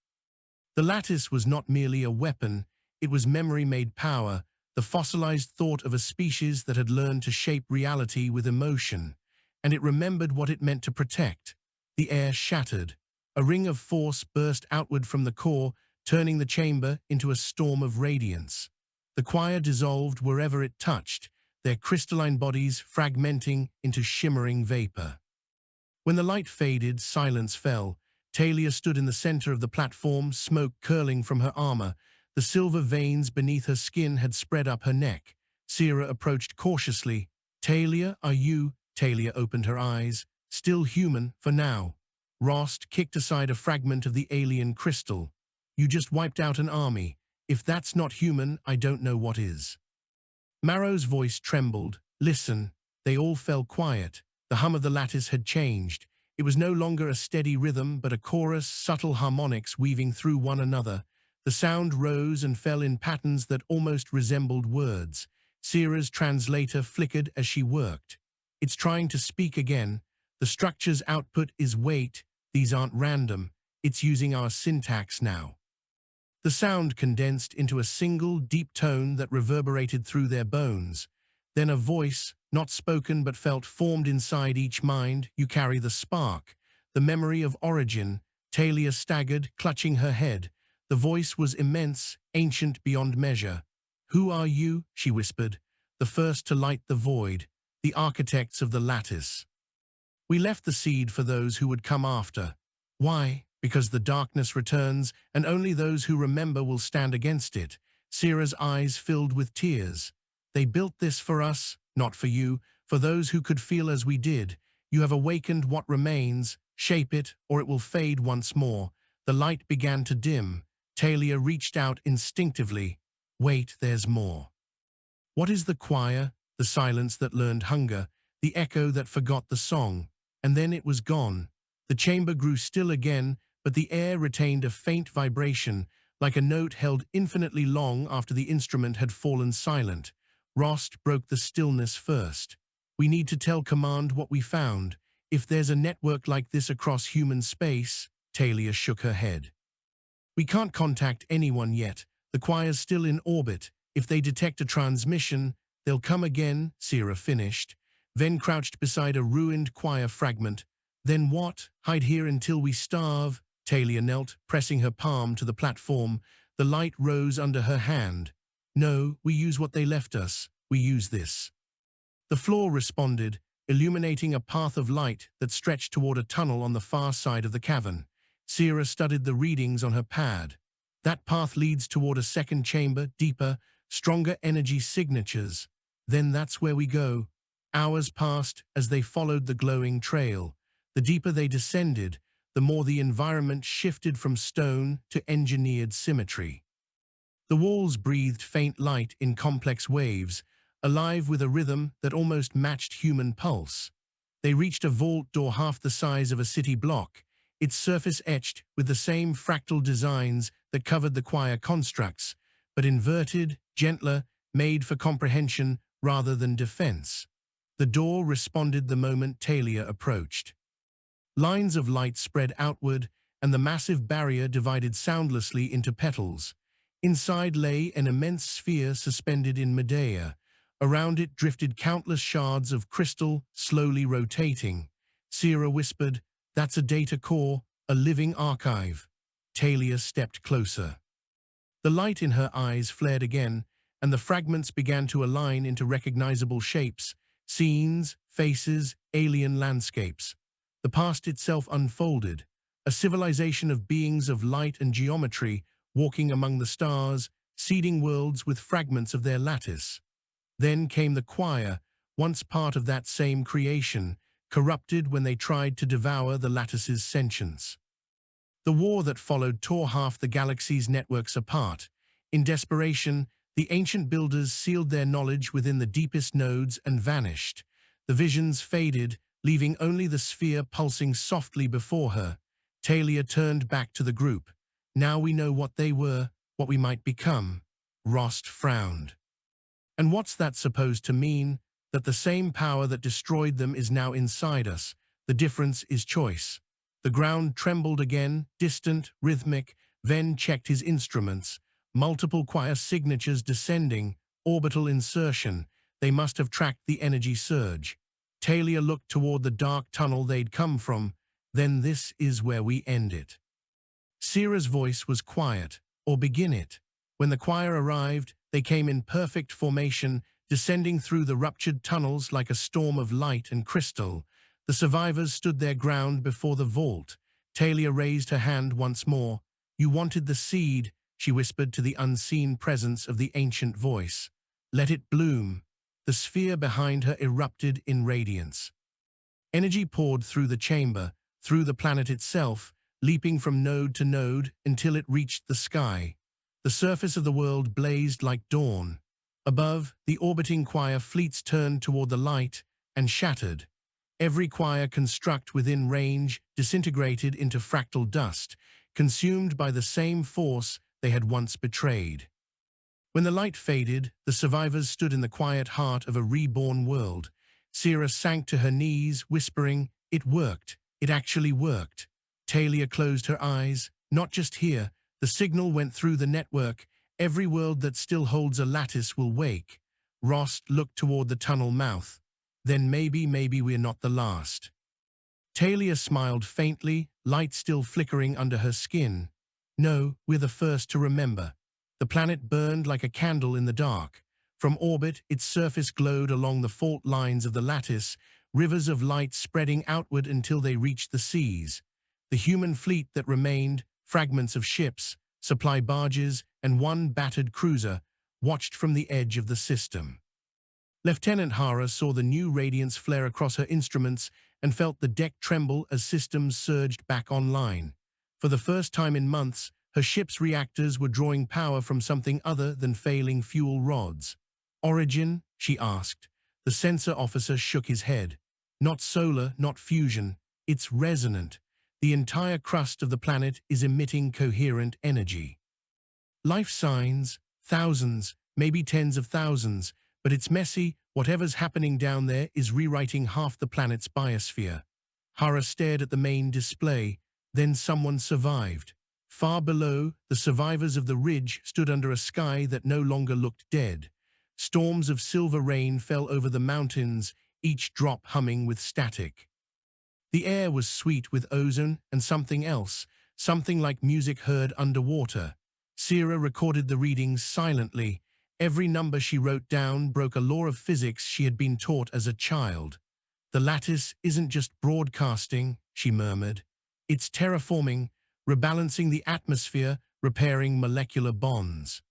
The lattice was not merely a weapon, it was memory made power, the fossilized thought of a species that had learned to shape reality with emotion. And it remembered what it meant to protect. The air shattered. A ring of force burst outward from the core, turning the chamber into a storm of radiance. The choir dissolved wherever it touched, their crystalline bodies fragmenting into shimmering vapor. When the light faded, silence fell. Talia stood in the center of the platform, smoke curling from her armor. The silver veins beneath her skin had spread up her neck. Sierra approached cautiously. "Talia, are you?" Talia opened her eyes. "Still human, for now." Rost kicked aside a fragment of the alien crystal. "You just wiped out an army. If that's not human, I don't know what is." Marrow's voice trembled. "Listen." They all fell quiet. The hum of the lattice had changed. It was no longer a steady rhythm, but a chorus, subtle harmonics weaving through one another. The sound rose and fell in patterns that almost resembled words. Sierra's translator flickered as she worked. "It's trying to speak again. The structure's output is wait. These aren't random. It's using our syntax now." The sound condensed into a single, deep tone that reverberated through their bones. Then a voice, not spoken but felt, formed inside each mind. "You carry the spark, the memory of origin." Talia staggered, clutching her head. The voice was immense, ancient beyond measure. "Who are you?" she whispered. "The first to light the void, the architects of the lattice. We left the seed for those who would come after." "Why?" "Because the darkness returns, and only those who remember will stand against it." Sierra's eyes filled with tears. "They built this for us, not for you, for those who could feel as we did. You have awakened what remains. Shape it, or it will fade once more." The light began to dim. Talia reached out instinctively. "Wait, there's more." What is the choir? The silence that learned hunger, the echo that forgot the song. And then it was gone. The chamber grew still again, but the air retained a faint vibration, like a note held infinitely long after the instrument had fallen silent. Rost broke the stillness first. "We need to tell Command what we found. If there's a network like this across human space." Talia shook her head. "We can't contact anyone yet. The choir's still in orbit. If they detect a transmission, they'll come again." Sierra finished. Ven crouched beside a ruined choir fragment. "Then what? Hide here until we starve?" Talia knelt, pressing her palm to the platform. The light rose under her hand. "No, we use what they left us. We use this." The floor responded, illuminating a path of light that stretched toward a tunnel on the far side of the cavern. Sierra studied the readings on her pad. "That path leads toward a second chamber, deeper, stronger energy signatures. Then that's where we go." Hours passed as they followed the glowing trail. The deeper they descended, the more the environment shifted from stone to engineered symmetry. The walls breathed faint light in complex waves, alive with a rhythm that almost matched human pulse. They reached a vault door half the size of a city block. its surface etched with the same fractal designs that covered the choir constructs, but inverted, gentler, made for comprehension rather than defense. The door responded the moment Talia approached. Lines of light spread outward, and the massive barrier divided soundlessly into petals. Inside lay an immense sphere suspended in midair. Around it drifted countless shards of crystal, slowly rotating. Sierra whispered, "That's a data core, a living archive." Talia stepped closer. The light in her eyes flared again, and the fragments began to align into recognizable shapes, scenes, faces, alien landscapes. The past itself unfolded, a civilization of beings of light and geometry walking among the stars, seeding worlds with fragments of their lattice. Then came the choir, once part of that same creation, corrupted when they tried to devour the lattice's sentience. The war that followed tore half the galaxy's networks apart. In desperation, the ancient builders sealed their knowledge within the deepest nodes and vanished. The visions faded, leaving only the sphere pulsing softly before her. Talia turned back to the group. "Now we know what they were, what we might become." Rost frowned. "And what's that supposed to mean? That the same power that destroyed them is now inside us. The difference is choice." The ground trembled again, distant, rhythmic. Ven checked his instruments. Multiple choir signatures descending, orbital insertion. They must have tracked the energy surge. Talia looked toward the dark tunnel they'd come from. "Then this is where we end it." Sierra's voice was quiet, "Or begin it." When the choir arrived, they came in perfect formation, descending through the ruptured tunnels like a storm of light and crystal. The survivors stood their ground before the vault. Talia raised her hand once more. "You wanted the seed," she whispered to the unseen presence of the ancient voice. "Let it bloom." The sphere behind her erupted in radiance. Energy poured through the chamber, through the planet itself, leaping from node to node until it reached the sky. The surface of the world blazed like dawn. Above, the orbiting choir fleets turned toward the light and shattered. Every choir construct within range disintegrated into fractal dust, consumed by the same force they had once betrayed. When the light faded, the survivors stood in the quiet heart of a reborn world. Sierra sank to her knees, whispering, "It worked. It actually worked." Talia closed her eyes. "Not just here. The signal went through the network. Every world that still holds a lattice will wake." Rost looked toward the tunnel mouth. "Then maybe we're not the last." Talia smiled faintly, light still flickering under her skin. "No, we're the first to remember." The planet burned like a candle in the dark. From orbit, its surface glowed along the fault lines of the lattice, rivers of light spreading outward until they reached the seas. The human fleet that remained, fragments of ships, supply barges, and one battered cruiser, watched from the edge of the system. Lieutenant Hara saw the new radiance flare across her instruments and felt the deck tremble as systems surged back online. For the first time in months, her ship's reactors were drawing power from something other than failing fuel rods. "Origin?" she asked. The sensor officer shook his head. "Not solar, not fusion. It's resonant. The entire crust of the planet is emitting coherent energy. Life signs, thousands, maybe tens of thousands, but it's messy. Whatever's happening down there is rewriting half the planet's biosphere." Hara stared at the main display. Then someone survived. Far below, the survivors of the ridge stood under a sky that no longer looked dead. Storms of silver rain fell over the mountains, each drop humming with static. The air was sweet with ozone and something else, something like music heard underwater. Sierra recorded the readings silently. Every number she wrote down broke a law of physics she had been taught as a child. "The lattice isn't just broadcasting," she murmured. "It's terraforming, rebalancing the atmosphere, repairing molecular bonds."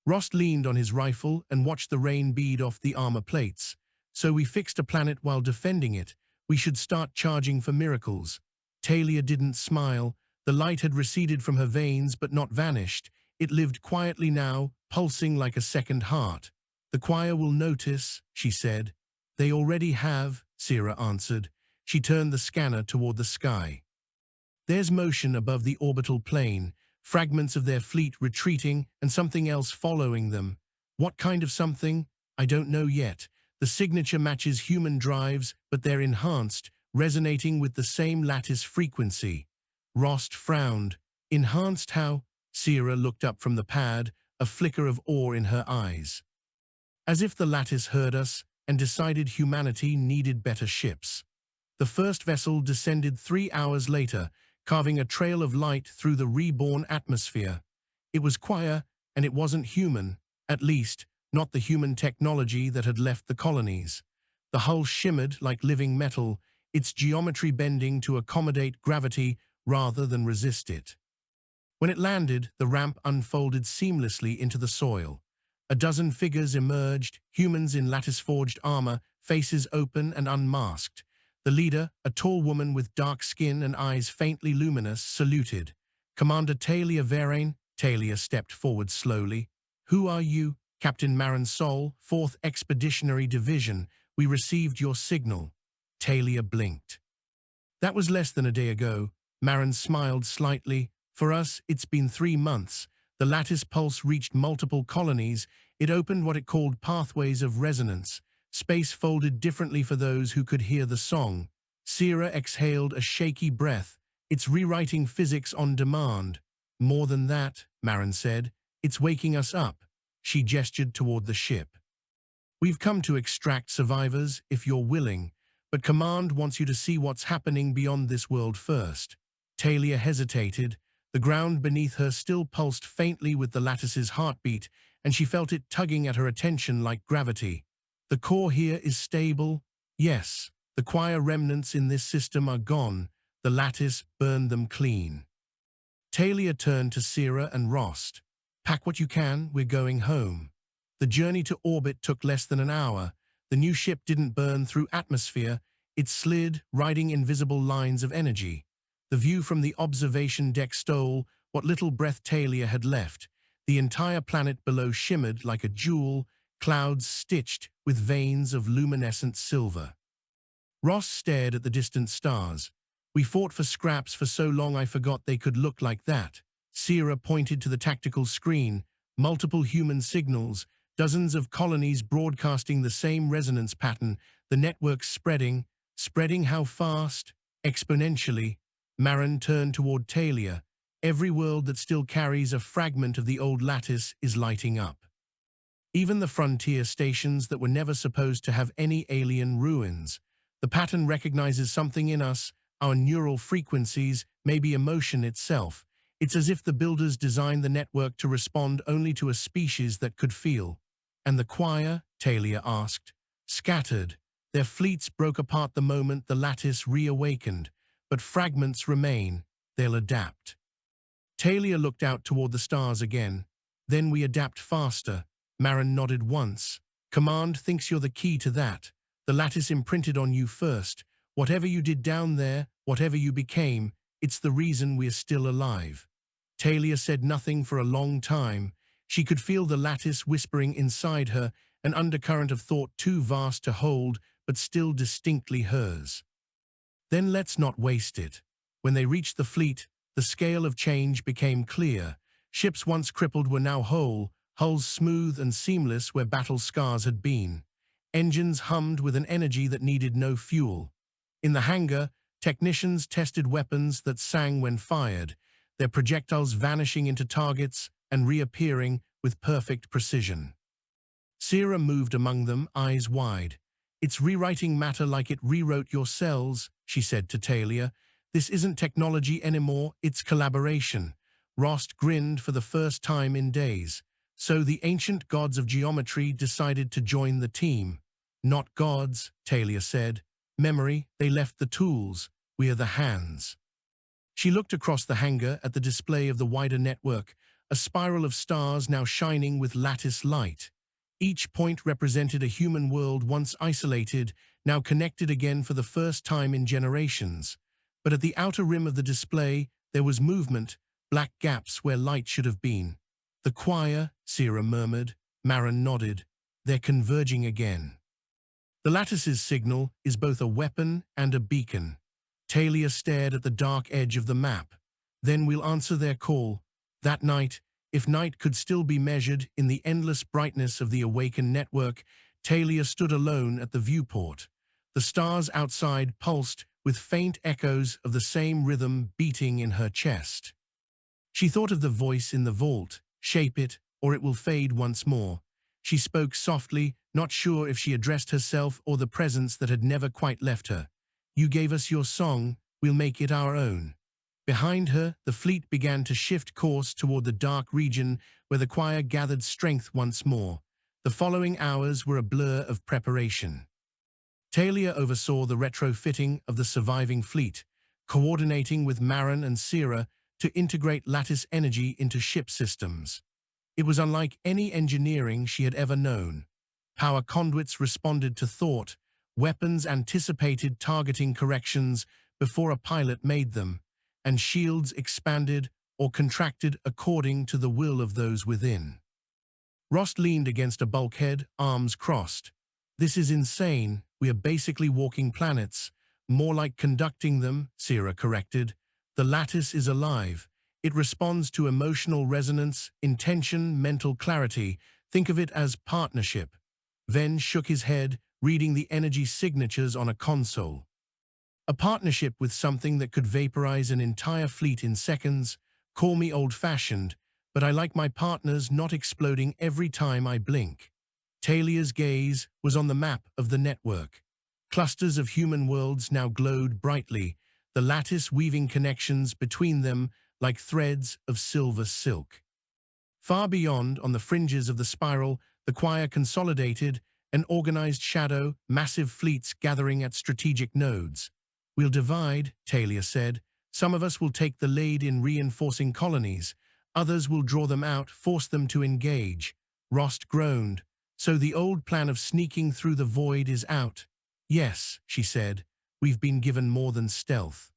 Rost leaned on his rifle and watched the rain bead off the armor plates. "So we fixed a planet while defending it. We should start charging for miracles." Talia didn't smile. The light had receded from her veins but not vanished. It lived quietly now, pulsing like a second heart. "The choir will notice," she said. "They already have," Sierra answered. She turned the scanner toward the sky. There's motion above the orbital plane, fragments of their fleet retreating and something else following them. What kind of something? I don't know yet. The signature matches human drives, but they're enhanced, resonating with the same lattice frequency. Rost frowned. Enhanced how? Sierra looked up from the pad, a flicker of awe in her eyes. As if the lattice heard us and decided humanity needed better ships. The first vessel descended 3 hours later, carving a trail of light through the reborn atmosphere. It was quiet, and it wasn't human, at least, not the human technology that had left the colonies. The hull shimmered like living metal, its geometry bending to accommodate gravity rather than resist it. When it landed, the ramp unfolded seamlessly into the soil. A dozen figures emerged, humans in lattice-forged armor, faces open and unmasked. The leader, a tall woman with dark skin and eyes faintly luminous, saluted. Commander Talia Verane. Talia stepped forward slowly. Who are you? Captain Marin Sol, 4th Expeditionary Division. We received your signal. Talia blinked. That was less than a day ago. Marin smiled slightly. For us, it's been 3 months. The lattice pulse reached multiple colonies. It opened what it called pathways of resonance. Space folded differently for those who could hear the song. Sierra exhaled a shaky breath. It's rewriting physics on demand. More than that, Marin said. It's waking us up. She gestured toward the ship. We've come to extract survivors, if you're willing, but Command wants you to see what's happening beyond this world first. Talia hesitated. The ground beneath her still pulsed faintly with the lattice's heartbeat, and she felt it tugging at her attention like gravity. The core here is stable. Yes, the choir remnants in this system are gone. The lattice burned them clean. Talia turned to Sierra and Rost. Pack what you can, we're going home. The journey to orbit took less than an hour. The new ship didn't burn through atmosphere. It slid, riding invisible lines of energy. The view from the observation deck stole what little breath Talia had left. The entire planet below shimmered like a jewel, clouds stitched with veins of luminescent silver. Ross stared at the distant stars. We fought for scraps for so long I forgot they could look like that. Sierra pointed to the tactical screen, multiple human signals, dozens of colonies broadcasting the same resonance pattern, the network spreading how fast? Exponentially. Marin turned toward Talia. Every world that still carries a fragment of the old lattice is lighting up. Even the frontier stations that were never supposed to have any alien ruins. The pattern recognizes something in us, our neural frequencies, maybe emotion itself. It's as if the builders designed the network to respond only to a species that could feel. And the choir, Talia asked, scattered. Their fleets broke apart the moment the lattice reawakened, but fragments remain. They'll adapt. Talia looked out toward the stars again. Then we adapt faster. Marin nodded once. Command thinks you're the key to that. The lattice imprinted on you first. Whatever you did down there, whatever you became, it's the reason we're still alive. Talia said nothing for a long time. She could feel the lattice whispering inside her, an undercurrent of thought too vast to hold, but still distinctly hers. Then let's not waste it. When they reached the fleet, the scale of change became clear. Ships once crippled were now whole, hulls smooth and seamless where battle scars had been. Engines hummed with an energy that needed no fuel. In the hangar, technicians tested weapons that sang when fired, their projectiles vanishing into targets and reappearing with perfect precision. Sierra moved among them, eyes wide. It's rewriting matter like it rewrote your cells, she said to Talia. This isn't technology anymore, it's collaboration. Rost grinned for the first time in days. So the ancient gods of geometry decided to join the team. Not gods, Talia said. Memory, they left the tools. We are the hands. She looked across the hangar at the display of the wider network, a spiral of stars now shining with lattice light. Each point represented a human world once isolated, now connected again for the first time in generations. But at the outer rim of the display, there was movement, black gaps where light should have been. The choir, Sierra murmured. Marin nodded. They're converging again. The lattice's signal is both a weapon and a beacon. Talia stared at the dark edge of the map. Then we'll answer their call. That night, if night could still be measured in the endless brightness of the awakened network, Talia stood alone at the viewport. The stars outside pulsed with faint echoes of the same rhythm beating in her chest. She thought of the voice in the vault, shape it, or it will fade once more. She spoke softly, not sure if she addressed herself or the presence that had never quite left her. You gave us your song, we'll make it our own. Behind her, the fleet began to shift course toward the dark region where the choir gathered strength once more. The following hours were a blur of preparation. Talia oversaw the retrofitting of the surviving fleet, coordinating with Marin and Sierra to integrate lattice energy into ship systems. It was unlike any engineering she had ever known. Power conduits responded to thought, weapons anticipated targeting corrections before a pilot made them, and shields expanded or contracted according to the will of those within. Rost leaned against a bulkhead, arms crossed. This is insane. We are basically walking planets. More like conducting them, Sierra corrected. The lattice is alive. It responds to emotional resonance, intention, mental clarity. Think of it as partnership. Ven shook his head, reading the energy signatures on a console. A partnership with something that could vaporize an entire fleet in seconds. Call me old-fashioned, but I like my partners not exploding every time I blink. Talia's gaze was on the map of the network. Clusters of human worlds now glowed brightly, the lattice weaving connections between them like threads of silver silk. Far beyond, on the fringes of the spiral, the choir consolidated, an organized shadow, massive fleets gathering at strategic nodes. We'll divide, Talia said. Some of us will take the lead in reinforcing colonies. Others will draw them out, force them to engage. Rost groaned. So the old plan of sneaking through the void is out. Yes, she said. We've been given more than stealth.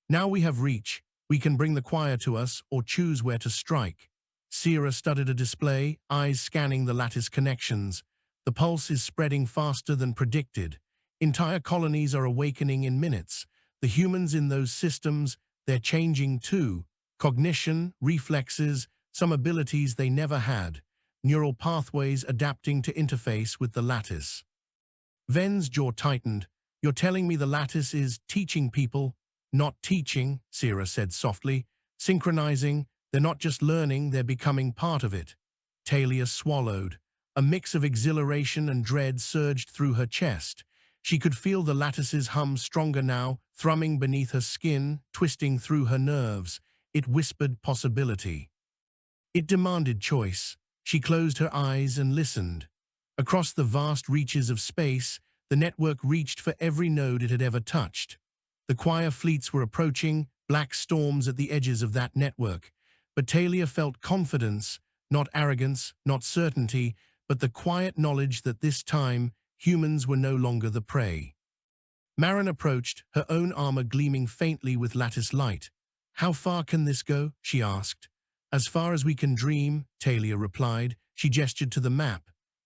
Now we have reach. We can bring the choir to us or choose where to strike. Sierra studied a display, eyes scanning the lattice connections. The pulse is spreading faster than predicted. Entire colonies are awakening in minutes. The humans in those systems, they're changing too. Cognition, reflexes, some abilities they never had. Neural pathways adapting to interface with the lattice. Ven's jaw tightened. You're telling me the lattice is teaching people? Not teaching, Sierra said softly. Synchronizing. They're not just learning, they're becoming part of it. Talia swallowed. A mix of exhilaration and dread surged through her chest. She could feel the lattice's hum stronger now, thrumming beneath her skin, twisting through her nerves. It whispered possibility. It demanded choice. She closed her eyes and listened. Across the vast reaches of space, the network reached for every node it had ever touched. The choir fleets were approaching, black storms at the edges of that network. But Talia felt confidence, not arrogance, not certainty, but the quiet knowledge that this time, humans were no longer the prey. Marin approached, her own armor gleaming faintly with lattice light. How far can this go? She asked. As far as we can dream, Talia replied. She gestured to the map.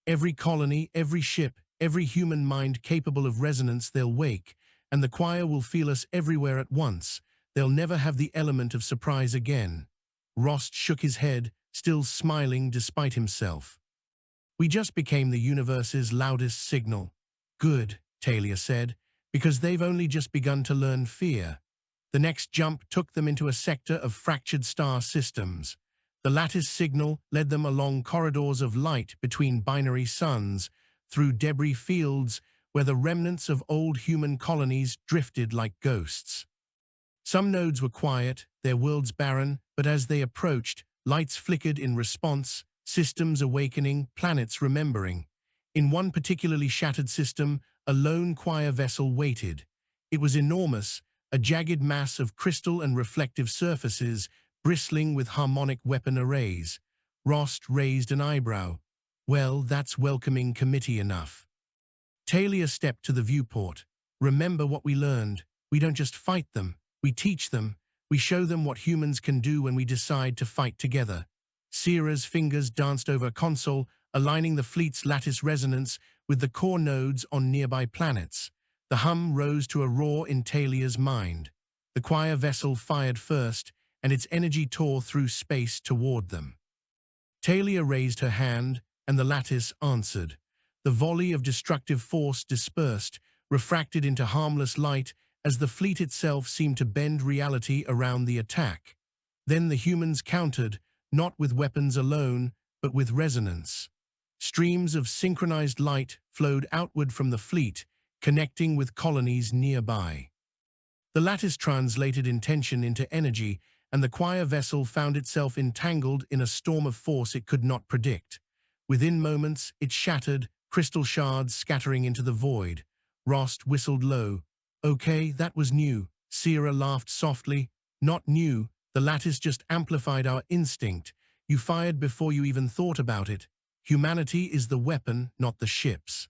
Every colony, every ship, every human mind capable of resonance they'll wake, and the choir will feel us everywhere at once. They'll never have the element of surprise again. Rost shook his head, still smiling despite himself. We just became the universe's loudest signal. Good, Talia said, because they've only just begun to learn fear. The next jump took them into a sector of fractured star systems. The lattice signal led them along corridors of light between binary suns, through debris fields where the remnants of old human colonies drifted like ghosts. Some nodes were quiet, their worlds barren, but as they approached, lights flickered in response, systems awakening, planets remembering. In one particularly shattered system, a lone choir vessel waited. It was enormous, a jagged mass of crystal and reflective surfaces, bristling with harmonic weapon arrays. Rost raised an eyebrow. Well, that's welcoming committee enough. Talia stepped to the viewport. Remember what we learned. We don't just fight them. We teach them. We show them what humans can do when we decide to fight together. Sierra's fingers danced over a console, aligning the fleet's lattice resonance with the core nodes on nearby planets. The hum rose to a roar in Talia's mind. The choir vessel fired first, and its energy tore through space toward them. Talia raised her hand, and the lattice answered. The volley of destructive force dispersed, refracted into harmless light as the fleet itself seemed to bend reality around the attack. Then the humans countered, not with weapons alone, but with resonance. Streams of synchronized light flowed outward from the fleet, connecting with colonies nearby. The lattice translated intention into energy, and the choir vessel found itself entangled in a storm of force it could not predict. Within moments, it shattered, crystal shards scattering into the void. Rost whistled low. "Okay, that was new." Sierra laughed softly. "Not new. The lattice just amplified our instinct. You fired before you even thought about it. Humanity is the weapon, not the ships."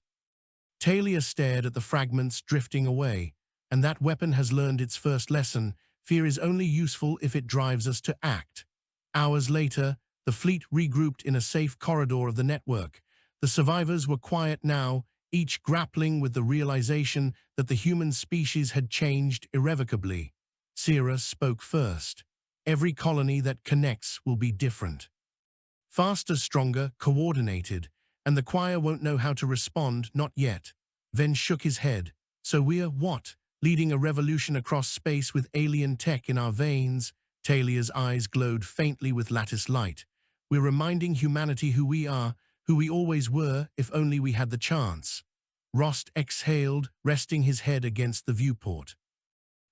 Talia stared at the fragments drifting away. "And that weapon has learned its first lesson. Fear is only useful if it drives us to act." Hours later, the fleet regrouped in a safe corridor of the network. The survivors were quiet now, each grappling with the realization that the human species had changed irrevocably. Sierra spoke first. "Every colony that connects will be different. Faster, stronger, coordinated, and the choir won't know how to respond, not yet." Ven shook his head. "So we're what? Leading a revolution across space with alien tech in our veins?" Talia's eyes glowed faintly with lattice light. "We're reminding humanity who we are, who we always were, if only we had the chance." Rost exhaled, resting his head against the viewport.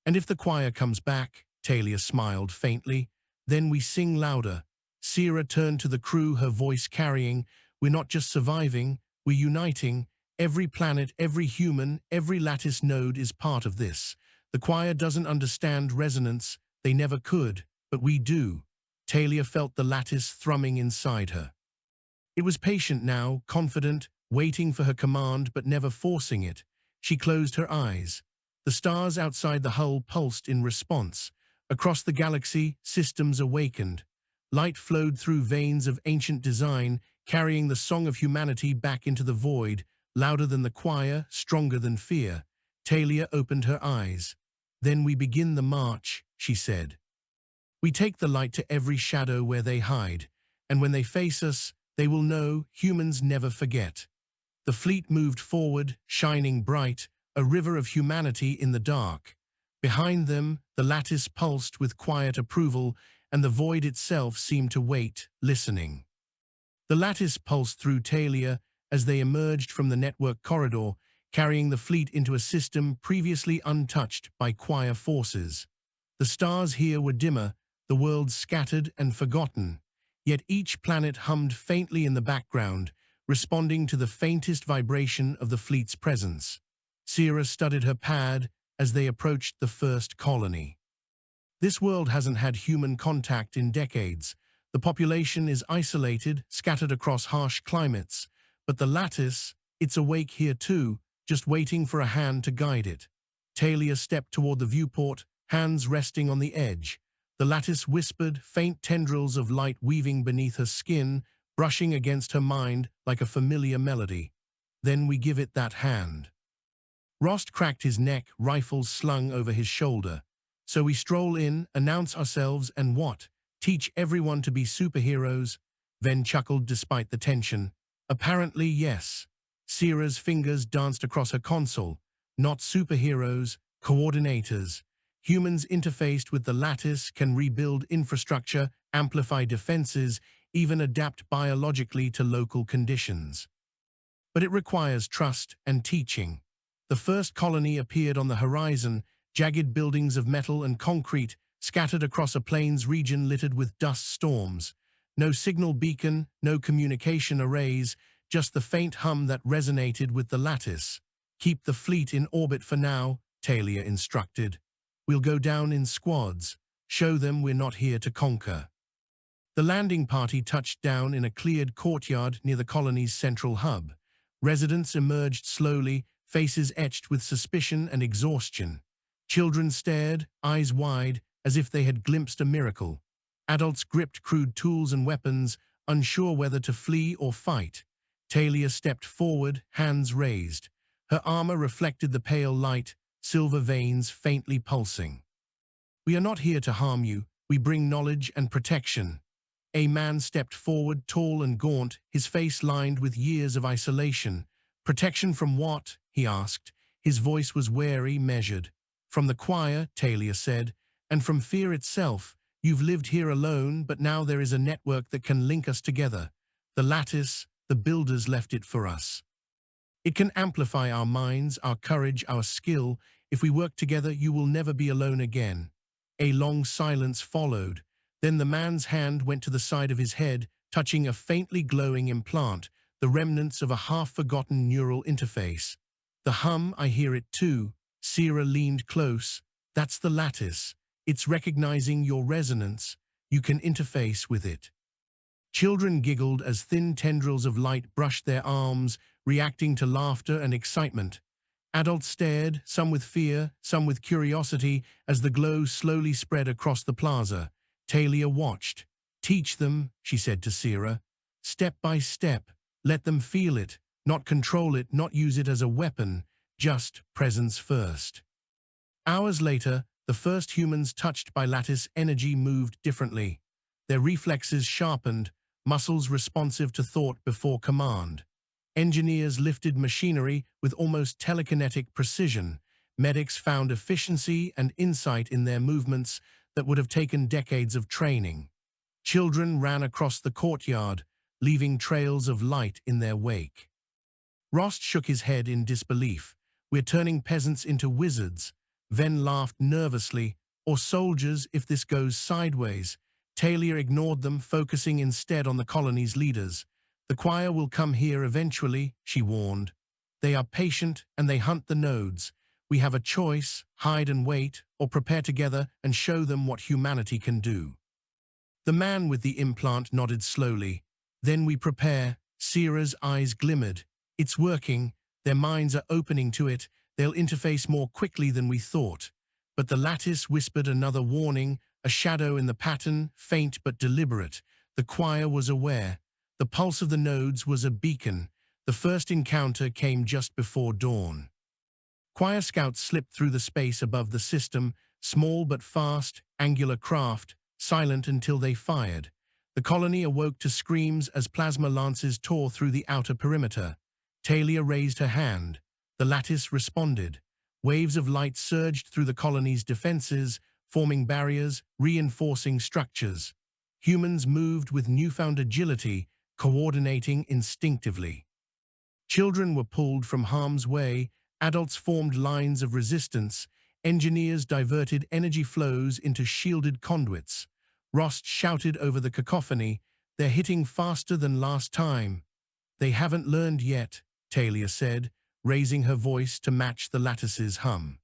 "And if the choir comes back," Talia smiled faintly, "then we sing louder." Sierra turned to the crew, her voice carrying, "We're not just surviving, we're uniting. Every planet, every human, every lattice node is part of this. The choir doesn't understand resonance, they never could, but we do." Talia felt the lattice thrumming inside her. It was patient now, confident, waiting for her command but never forcing it. She closed her eyes. The stars outside the hull pulsed in response. Across the galaxy, systems awakened. Light flowed through veins of ancient design, carrying the song of humanity back into the void, louder than the choir, stronger than fear. Talia opened her eyes. "Then we begin the march," she said. "We take the light to every shadow where they hide, and when they face us, they will know humans never forget." The fleet moved forward, shining bright, a river of humanity in the dark. Behind them, the lattice pulsed with quiet approval, and the void itself seemed to wait, listening. The lattice pulsed through Talia as they emerged from the network corridor, carrying the fleet into a system previously untouched by choir forces. The stars here were dimmer, the world scattered and forgotten, yet each planet hummed faintly in the background, responding to the faintest vibration of the fleet's presence. Sierra studied her pad as they approached the first colony. "This world hasn't had human contact in decades. The population is isolated, scattered across harsh climates, but the lattice, it's awake here too, just waiting for a hand to guide it." Talia stepped toward the viewport, hands resting on the edge. The lattice whispered, faint tendrils of light weaving beneath her skin, brushing against her mind like a familiar melody. "Then we give it that hand." Rost cracked his neck, rifles slung over his shoulder. "So we stroll in, announce ourselves, and what? Teach everyone to be superheroes?" Ven chuckled despite the tension. "Apparently, yes." Sierra's fingers danced across her console. "Not superheroes, coordinators. Humans interfaced with the lattice can rebuild infrastructure, amplify defenses, even adapt biologically to local conditions. But it requires trust and teaching." The first colony appeared on the horizon, jagged buildings of metal and concrete scattered across a plains region littered with dust storms. No signal beacon, no communication arrays, just the faint hum that resonated with the lattice. "Keep the fleet in orbit for now," Talia instructed. "We'll go down in squads. Show them we're not here to conquer." The landing party touched down in a cleared courtyard near the colony's central hub. Residents emerged slowly, faces etched with suspicion and exhaustion. Children stared, eyes wide, as if they had glimpsed a miracle. Adults gripped crude tools and weapons, unsure whether to flee or fight. Talia stepped forward, hands raised. Her armor reflected the pale light, silver veins faintly pulsing. "We are not here to harm you. We bring knowledge and protection." A man stepped forward, tall and gaunt, his face lined with years of isolation. "Protection from what?" he asked. His voice was wary, measured. "From the choir," Talia said, "and from fear itself. You've lived here alone, but now there is a network that can link us together. The lattice, the builders left it for us. It can amplify our minds, our courage, our skill. If we work together, you will never be alone again." A long silence followed. Then the man's hand went to the side of his head, touching a faintly glowing implant, the remnants of a half-forgotten neural interface. "The hum, I hear it too." Sierra leaned close. "That's the lattice. It's recognizing your resonance. You can interface with it." Children giggled as thin tendrils of light brushed their arms, reacting to laughter and excitement. Adults stared, some with fear, some with curiosity, as the glow slowly spread across the plaza. Talia watched. "Teach them," she said to Sierra. "Step by step. Let them feel it, not control it, not use it as a weapon, just presence first." Hours later, the first humans touched by lattice energy moved differently. Their reflexes sharpened, muscles responsive to thought before command. Engineers lifted machinery with almost telekinetic precision. Medics found efficiency and insight in their movements that would have taken decades of training. Children ran across the courtyard, leaving trails of light in their wake. Rost shook his head in disbelief. "We're turning peasants into wizards." Ven laughed nervously. "Or soldiers if this goes sideways." Talia ignored them, focusing instead on the colony's leaders. "The choir will come here eventually," she warned. "They are patient and they hunt the nodes. We have a choice, hide and wait, or prepare together and show them what humanity can do." The man with the implant nodded slowly. "Then we prepare." Sierra's eyes glimmered. "It's working. Their minds are opening to it. They'll interface more quickly than we thought." But the lattice whispered another warning, a shadow in the pattern, faint but deliberate. The choir was aware. The pulse of the nodes was a beacon. The first encounter came just before dawn. Choir scouts slipped through the space above the system, small but fast, angular craft, silent until they fired. The colony awoke to screams as plasma lances tore through the outer perimeter. Talia raised her hand. The lattice responded. Waves of light surged through the colony's defenses, forming barriers, reinforcing structures. Humans moved with newfound agility, coordinating instinctively. Children were pulled from harm's way, adults formed lines of resistance, engineers diverted energy flows into shielded conduits. Rost shouted over the cacophony, "They're hitting faster than last time." "They haven't learned yet," Talia said, raising her voice to match the lattice's hum.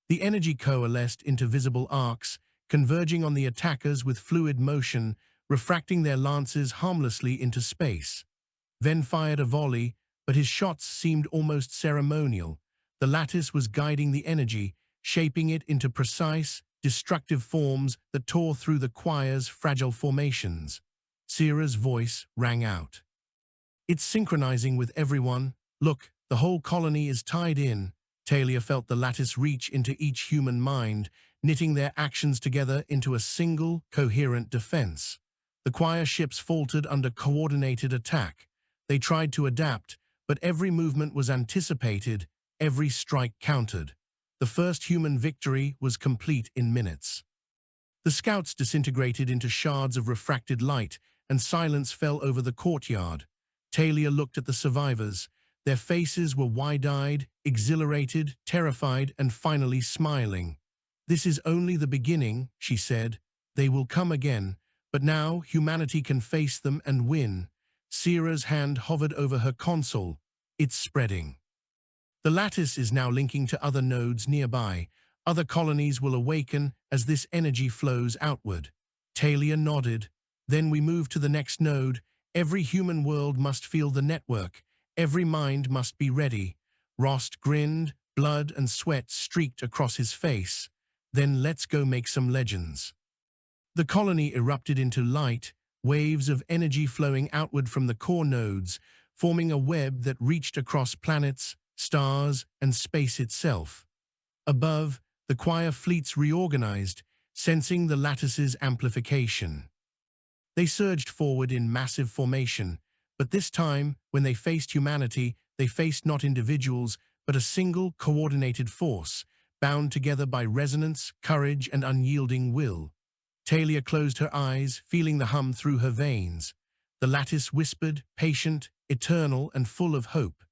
The energy coalesced into visible arcs, converging on the attackers with fluid motion, refracting their lances harmlessly into space. Ven fired a volley, but his shots seemed almost ceremonial. The lattice was guiding the energy, shaping it into precise, destructive forms that tore through the choir's fragile formations. Sierra's voice rang out. "It's synchronizing with everyone. Look, the whole colony is tied in." Talia felt the lattice reach into each human mind, knitting their actions together into a single, coherent defense. The choir ships faltered under coordinated attack. They tried to adapt, but every movement was anticipated, every strike countered. The first human victory was complete in minutes. The scouts disintegrated into shards of refracted light, and silence fell over the courtyard. Talia looked at the survivors. Their faces were wide-eyed, exhilarated, terrified, and finally smiling. "This is only the beginning," she said. "They will come again, but now humanity can face them and win." Sierra's hand hovered over her console. "It's spreading." The lattice is now linking to other nodes nearby. Other colonies will awaken as this energy flows outward. Talia nodded. "Then we move to the next node. Every human world must feel the network. Every mind must be ready." Rost grinned, blood and sweat streaked across his face. "Then let's go make some legends." The colony erupted into light, waves of energy flowing outward from the core nodes, forming a web that reached across planets, stars, and space itself. Above, the choir fleets reorganized, sensing the lattice's amplification. They surged forward in massive formation, but this time, when they faced humanity, they faced not individuals, but a single, coordinated force, bound together by resonance, courage, and unyielding will. Talia closed her eyes, feeling the hum through her veins. The lattice whispered, patient, eternal, and full of hope.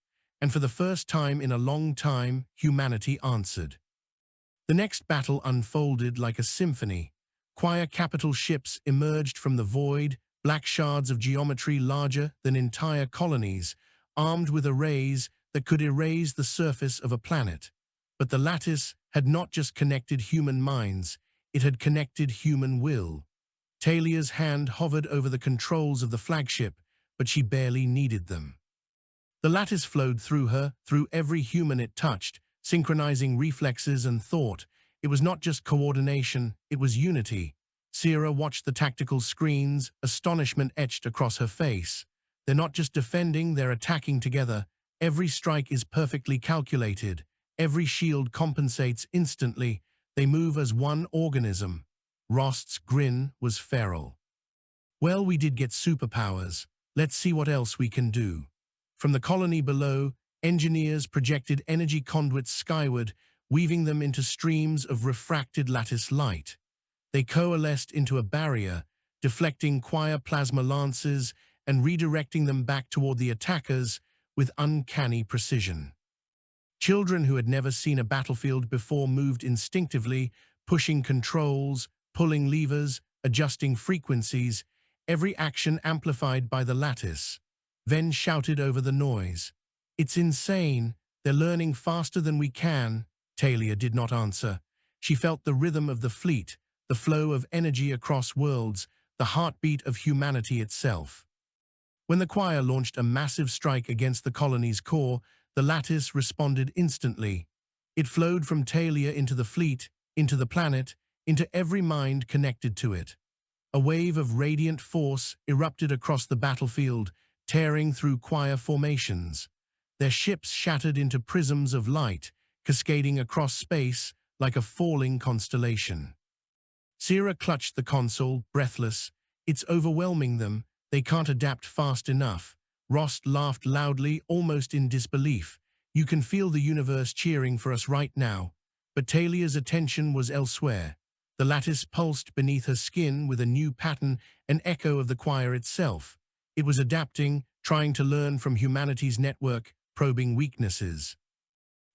And for the first time in a long time, humanity answered. The next battle unfolded like a symphony. Choir capital ships emerged from the void, black shards of geometry larger than entire colonies, armed with arrays that could erase the surface of a planet. But the lattice had not just connected human minds, it had connected human will. Talia's hand hovered over the controls of the flagship, but she barely needed them. The lattice flowed through her, through every human it touched, synchronizing reflexes and thought. It was not just coordination, it was unity. Sierra watched the tactical screens, astonishment etched across her face. They're not just defending, they're attacking together. Every strike is perfectly calculated. Every shield compensates instantly. They move as one organism. Rost's grin was feral. Well, we did get superpowers. Let's see what else we can do. From the colony below, engineers projected energy conduits skyward, weaving them into streams of refracted lattice light. They coalesced into a barrier, deflecting choir plasma lances and redirecting them back toward the attackers with uncanny precision. Children who had never seen a battlefield before moved instinctively, pushing controls, pulling levers, adjusting frequencies, every action amplified by the lattice. Ven shouted over the noise. "It's insane. They're learning faster than we can." Talia did not answer. She felt the rhythm of the fleet, the flow of energy across worlds, the heartbeat of humanity itself. When the choir launched a massive strike against the colony's core, the lattice responded instantly. It flowed from Talia into the fleet, into the planet, into every mind connected to it. A wave of radiant force erupted across the battlefield, tearing through choir formations. Their ships shattered into prisms of light, cascading across space like a falling constellation. Sierra clutched the console, breathless. "It's overwhelming them. They can't adapt fast enough." Rost laughed loudly, almost in disbelief. "You can feel the universe cheering for us right now." But Talia's attention was elsewhere. The lattice pulsed beneath her skin with a new pattern, an echo of the choir itself. It was adapting, trying to learn from humanity's network, probing weaknesses.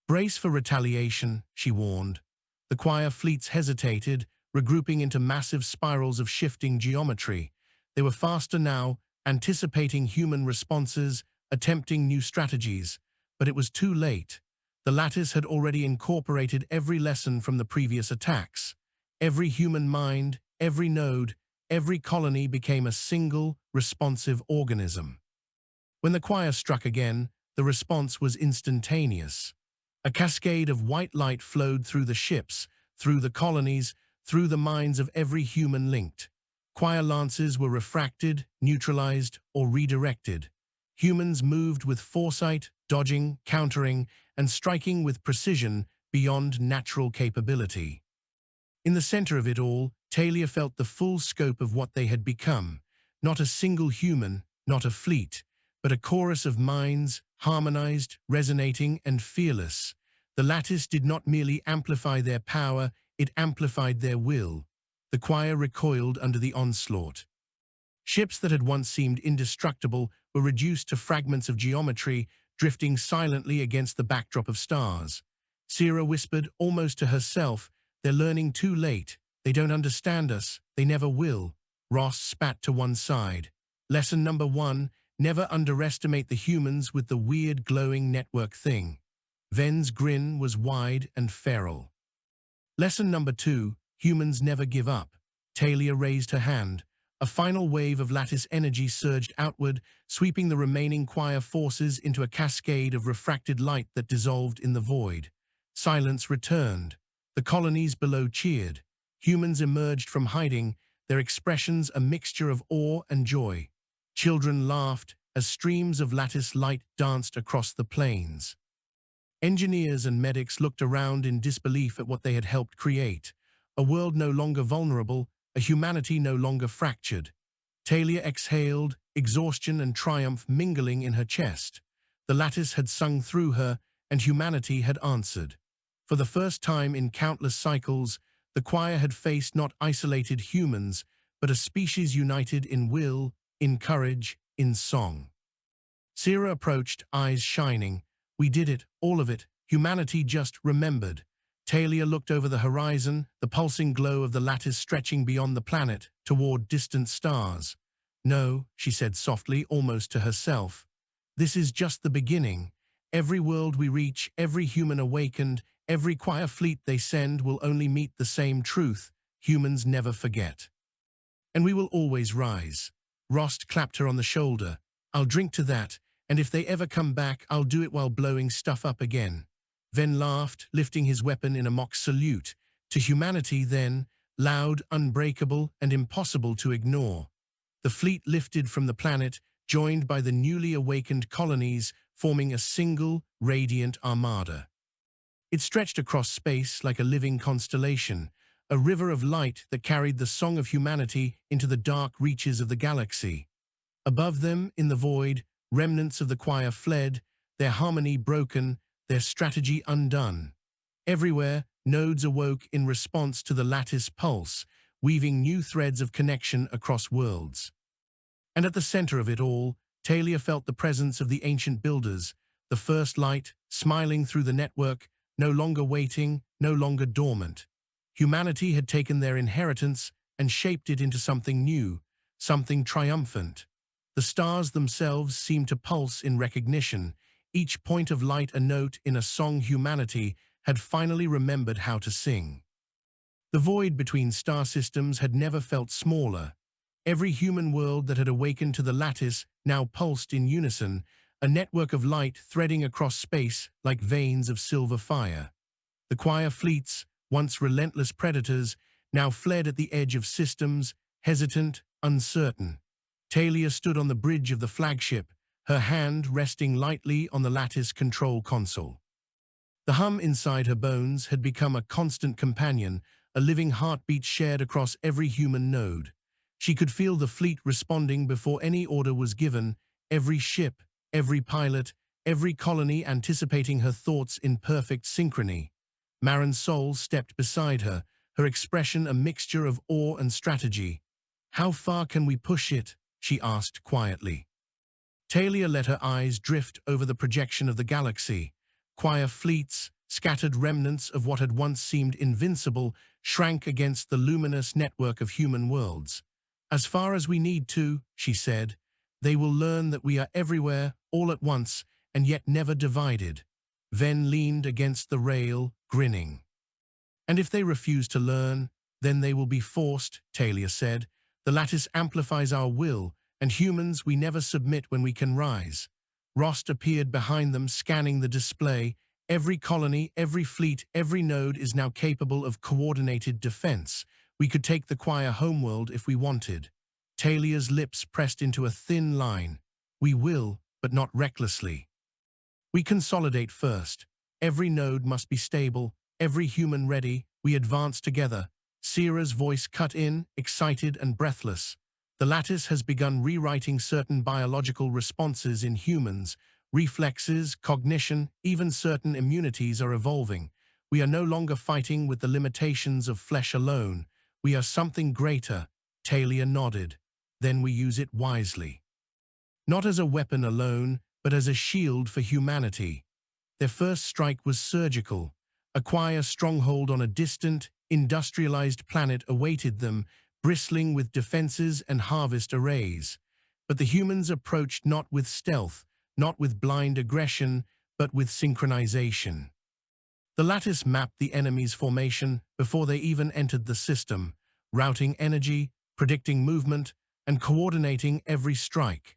"Brace for retaliation," she warned. The choir fleets hesitated, regrouping into massive spirals of shifting geometry. They were faster now, anticipating human responses, attempting new strategies. But it was too late. The lattice had already incorporated every lesson from the previous attacks. Every human mind, every node, every colony became a single, responsive organism. When the choir struck again, the response was instantaneous. A cascade of white light flowed through the ships, through the colonies, through the minds of every human linked. Choir lances were refracted, neutralized, or redirected. Humans moved with foresight, dodging, countering, and striking with precision beyond natural capability. In the center of it all, Talia felt the full scope of what they had become. Not a single human, not a fleet, but a chorus of minds, harmonized, resonating, and fearless. The lattice did not merely amplify their power, it amplified their will. The choir recoiled under the onslaught. Ships that had once seemed indestructible were reduced to fragments of geometry, drifting silently against the backdrop of stars. Sierra whispered, almost to herself, "They're learning too late. They don't understand us. They never will." Ross spat to one side. "Lesson number 1, never underestimate the humans with the weird glowing network thing." Ven's grin was wide and feral. "Lesson number 2, humans never give up." Talia raised her hand. A final wave of lattice energy surged outward, sweeping the remaining choir forces into a cascade of refracted light that dissolved in the void. Silence returned. The colonies below cheered. Humans emerged from hiding, their expressions a mixture of awe and joy. Children laughed as streams of lattice light danced across the plains. Engineers and medics looked around in disbelief at what they had helped create. A world no longer vulnerable, a humanity no longer fractured. Talia exhaled, exhaustion and triumph mingling in her chest. The lattice had sung through her, and humanity had answered. For the first time in countless cycles, the choir had faced not isolated humans, but a species united in will, in courage, in song. Sierra approached, eyes shining. We did it, all of it. Humanity just remembered. Talia looked over the horizon, the pulsing glow of the lattice stretching beyond the planet, toward distant stars. No, she said softly, almost to herself. This is just the beginning. Every world we reach, every human awakened, every choir fleet they send will only meet the same truth. Humans never forget. And we will always rise. Rost clapped her on the shoulder. I'll drink to that, and if they ever come back, I'll do it while blowing stuff up again. Ven laughed, lifting his weapon in a mock salute. To humanity then, loud, unbreakable, and impossible to ignore. The fleet lifted from the planet, joined by the newly awakened colonies, forming a single, radiant armada. It stretched across space like a living constellation, a river of light that carried the song of humanity into the dark reaches of the galaxy. Above them, in the void, remnants of the choir fled, their harmony broken, their strategy undone. Everywhere, nodes awoke in response to the lattice pulse, weaving new threads of connection across worlds. And at the center of it all, Talia felt the presence of the ancient builders, the first light, smiling through the network, no longer waiting, no longer dormant. Humanity had taken their inheritance and shaped it into something new, something triumphant. The stars themselves seemed to pulse in recognition, each point of light a note in a song humanity had finally remembered how to sing. The void between star systems had never felt smaller. Every human world that had awakened to the lattice now pulsed in unison, a network of light threading across space like veins of silver fire. The choir fleets, once relentless predators, now fled at the edge of systems, hesitant, uncertain. Talia stood on the bridge of the flagship, her hand resting lightly on the lattice control console. The hum inside her bones had become a constant companion, a living heartbeat shared across every human node. She could feel the fleet responding before any order was given, every ship, every pilot, every colony anticipating her thoughts in perfect synchrony. Marin Sol stepped beside her, her expression a mixture of awe and strategy. "How far can we push it?" she asked quietly. Talia let her eyes drift over the projection of the galaxy. Choir fleets, scattered remnants of what had once seemed invincible, shrank against the luminous network of human worlds. "As far as we need to," she said, "they will learn that we are everywhere, all at once, and yet never divided." Ven leaned against the rail, grinning. "And if they refuse to learn, then they will be forced," Talia said. "The lattice amplifies our will, and humans, we never submit when we can rise." Rost appeared behind them, scanning the display. Every colony, every fleet, every node is now capable of coordinated defense. We could take the choir homeworld if we wanted. Talia's lips pressed into a thin line. "We will, but not recklessly. We consolidate first. Every node must be stable, every human ready. We advance together." Sierra's voice cut in, excited and breathless. "The lattice has begun rewriting certain biological responses in humans. Reflexes, cognition, even certain immunities are evolving. We are no longer fighting with the limitations of flesh alone. We are something greater." Talia nodded. "Then we use it wisely. Not as a weapon alone, but as a shield for humanity." Their first strike was surgical. A choir stronghold on a distant, industrialized planet awaited them, bristling with defenses and harvest arrays. But the humans approached not with stealth, not with blind aggression, but with synchronization. The lattice mapped the enemy's formation before they even entered the system, routing energy, predicting movement, and coordinating every strike.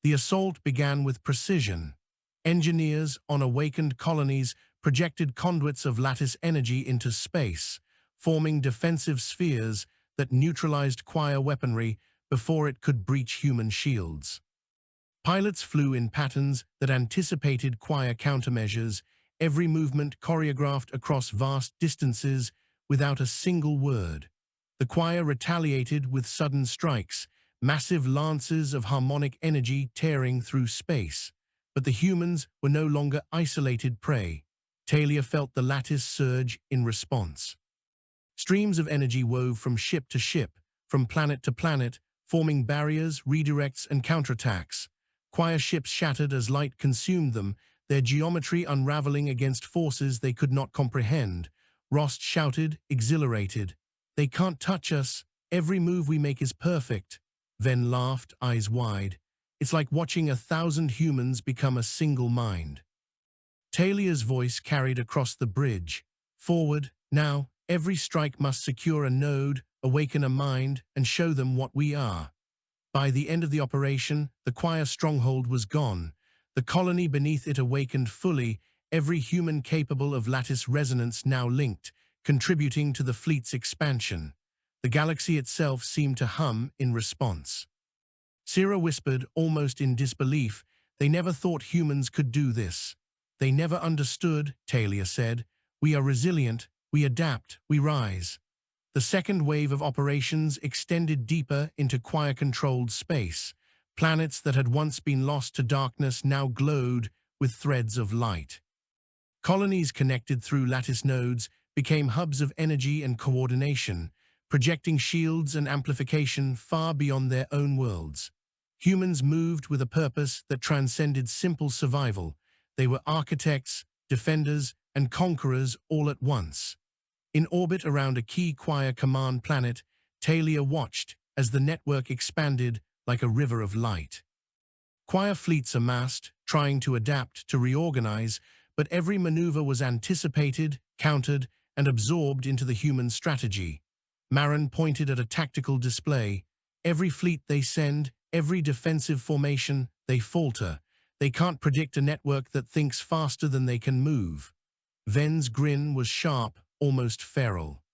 The assault began with precision. Engineers on awakened colonies projected conduits of lattice energy into space, forming defensive spheres that neutralized choir weaponry before it could breach human shields. Pilots flew in patterns that anticipated choir countermeasures, every movement choreographed across vast distances without a single word. The choir retaliated with sudden strikes, massive lances of harmonic energy tearing through space. But the humans were no longer isolated prey. Talia felt the lattice surge in response. Streams of energy wove from ship to ship, from planet to planet, forming barriers, redirects, and counterattacks. Choir ships shattered as light consumed them, their geometry unraveling against forces they could not comprehend. Rost shouted, exhilarated, "They can't touch us. Every move we make is perfect." Ven laughed, eyes wide. "It's like watching 1,000 humans become a single mind." Talia's voice carried across the bridge. "Forward, now, every strike must secure a node, awaken a mind, and show them what we are." By the end of the operation, the choir stronghold was gone. The colony beneath it awakened fully, every human capable of lattice resonance now linked, contributing to the fleet's expansion. The galaxy itself seemed to hum in response. Sira whispered, almost in disbelief, "They never thought humans could do this." "They never understood," Talia said. "We are resilient, we adapt, we rise." The second wave of operations extended deeper into choir-controlled space. Planets that had once been lost to darkness now glowed with threads of light. Colonies connected through lattice nodes became hubs of energy and coordination, projecting shields and amplification far beyond their own worlds. Humans moved with a purpose that transcended simple survival. They were architects, defenders, and conquerors all at once. In orbit around a key choir command planet, Talia watched as the network expanded like a river of light. Choir fleets amassed, trying to adapt, to reorganize, but every maneuver was anticipated, countered, and absorbed into the human strategy. Marin pointed at a tactical display. "Every fleet they send, every defensive formation, they falter. They can't predict a network that thinks faster than they can move." Ven's grin was sharp, almost feral.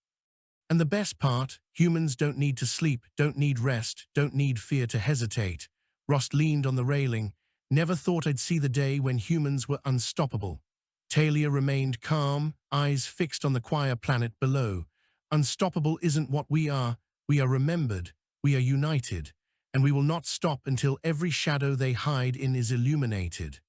"And the best part, humans don't need to sleep, don't need rest, don't need fear to hesitate." Rost leaned on the railing. "Never thought I'd see the day when humans were unstoppable." Talia remained calm, eyes fixed on the choir planet below. "Unstoppable isn't what we are remembered, we are united, and we will not stop until every shadow they hide in is illuminated."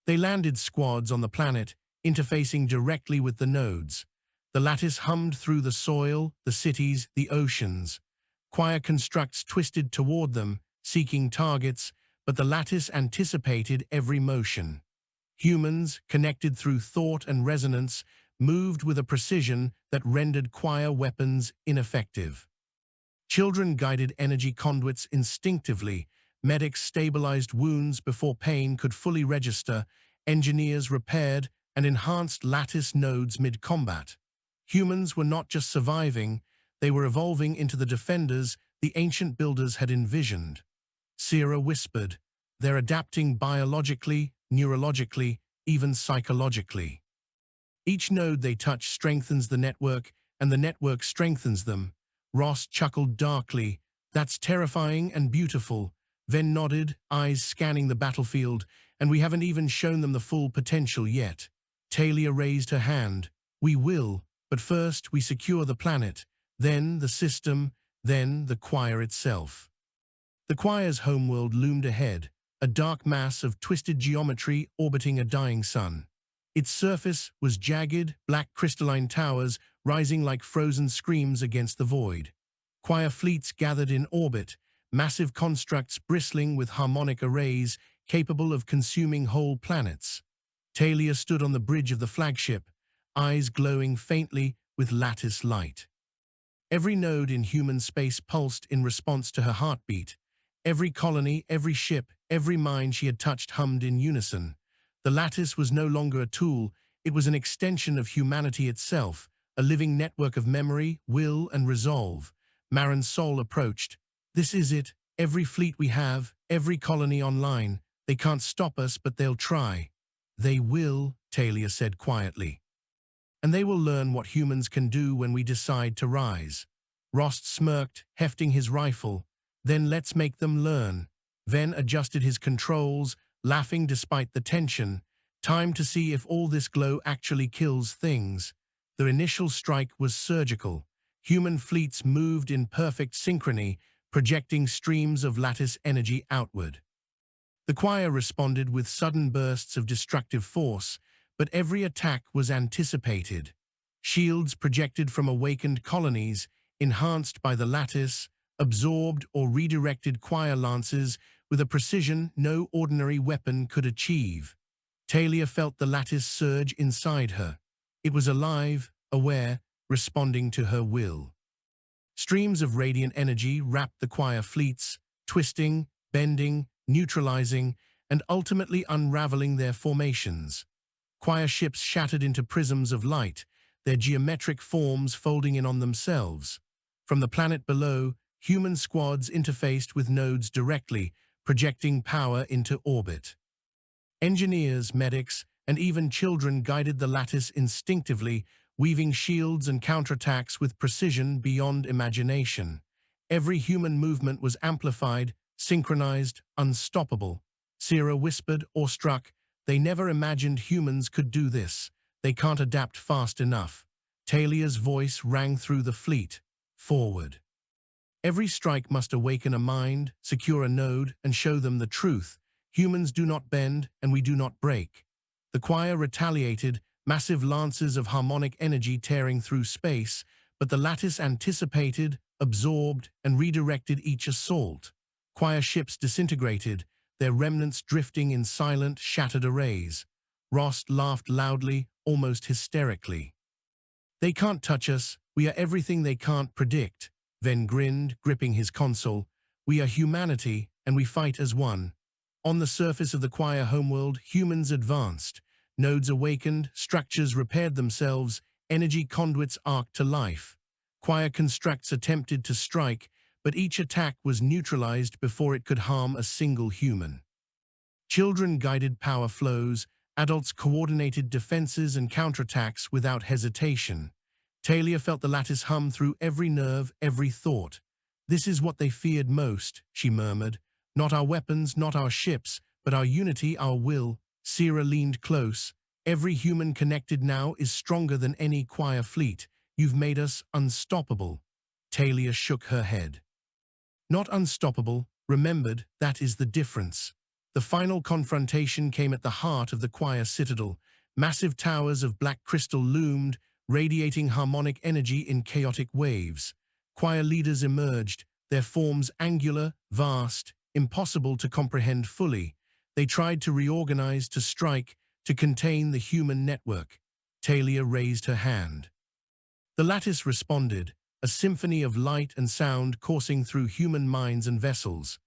They landed squads on the planet, interfacing directly with the nodes. The lattice hummed through the soil, the cities, the oceans. Choir constructs twisted toward them, seeking targets, but the lattice anticipated every motion. Humans, connected through thought and resonance, moved with a precision that rendered choir weapons ineffective. Children guided energy conduits instinctively, medics stabilized wounds before pain could fully register, engineers repaired and enhanced lattice nodes mid-combat. Humans were not just surviving, they were evolving into the defenders the ancient builders had envisioned. Sira whispered, "They're adapting biologically, neurologically, even psychologically. Each node they touch strengthens the network, and the network strengthens them." Ross chuckled darkly. "That's terrifying and beautiful." Ven nodded, eyes scanning the battlefield, "And we haven't even shown them the full potential yet." Talia raised her hand. "We will, but first we secure the planet, then the system, then the choir itself." The choir's homeworld loomed ahead, a dark mass of twisted geometry orbiting a dying sun. Its surface was jagged, black crystalline towers rising like frozen screams against the void. Choir fleets gathered in orbit, massive constructs bristling with harmonic arrays capable of consuming whole planets. Talia stood on the bridge of the flagship, eyes glowing faintly with lattice light. Every node in human space pulsed in response to her heartbeat. Every colony, every ship, every mind she had touched hummed in unison. The lattice was no longer a tool, it was an extension of humanity itself, a living network of memory, will, and resolve. Marin's soul approached. "This is it, every fleet we have, every colony online. They can't stop us, but they'll try." "They will," Talia said quietly. "And they will learn what humans can do when we decide to rise." Rost smirked, hefting his rifle. "Then let's make them learn." Ven adjusted his controls, laughing despite the tension. Time to see if all this glow actually kills things. The initial strike was surgical. Human fleets moved in perfect synchrony, projecting streams of lattice energy outward. The choir responded with sudden bursts of destructive force, but every attack was anticipated. Shields projected from awakened colonies, enhanced by the lattice, absorbed or redirected choir lances with a precision no ordinary weapon could achieve. Talia felt the lattice surge inside her. It was alive, aware, responding to her will. Streams of radiant energy wrapped the choir fleets, twisting, bending, neutralizing, and ultimately unraveling their formations. Choir ships shattered into prisms of light, their geometric forms folding in on themselves. From the planet below, human squads interfaced with nodes directly, projecting power into orbit. Engineers, medics, and even children guided the lattice instinctively, weaving shields and counterattacks with precision beyond imagination. Every human movement was amplified, synchronized, unstoppable. Sierra whispered, awestruck, "They never imagined humans could do this. They can't adapt fast enough." Talia's voice rang through the fleet. Forward. Every strike must awaken a mind, secure a node, and show them the truth. Humans do not bend, and we do not break. The choir retaliated, massive lances of harmonic energy tearing through space, but the lattice anticipated, absorbed, and redirected each assault. Choir ships disintegrated, their remnants drifting in silent, shattered arrays. Rost laughed loudly, almost hysterically. "They can't touch us. We are everything they can't predict." Ven grinned, gripping his console. "We are humanity, and we fight as one." On the surface of the choir homeworld, humans advanced. Nodes awakened, structures repaired themselves, energy conduits arced to life. Choir constructs attempted to strike, but each attack was neutralized before it could harm a single human. Children guided power flows, adults coordinated defenses and counterattacks without hesitation. Talia felt the lattice hum through every nerve, every thought. "This is what they feared most," she murmured. "Not our weapons, not our ships, but our unity, our will." Sierra leaned close. "Every human connected now is stronger than any choir fleet. You've made us unstoppable." Talia shook her head. "Not unstoppable, remembered, that is the difference." The final confrontation came at the heart of the choir citadel. Massive towers of black crystal loomed, radiating harmonic energy in chaotic waves. Choir leaders emerged, their forms angular, vast, impossible to comprehend fully. They tried to reorganize, to strike, to contain the human network. Talia raised her hand. The lattice responded, a symphony of light and sound coursing through human minds and vessels.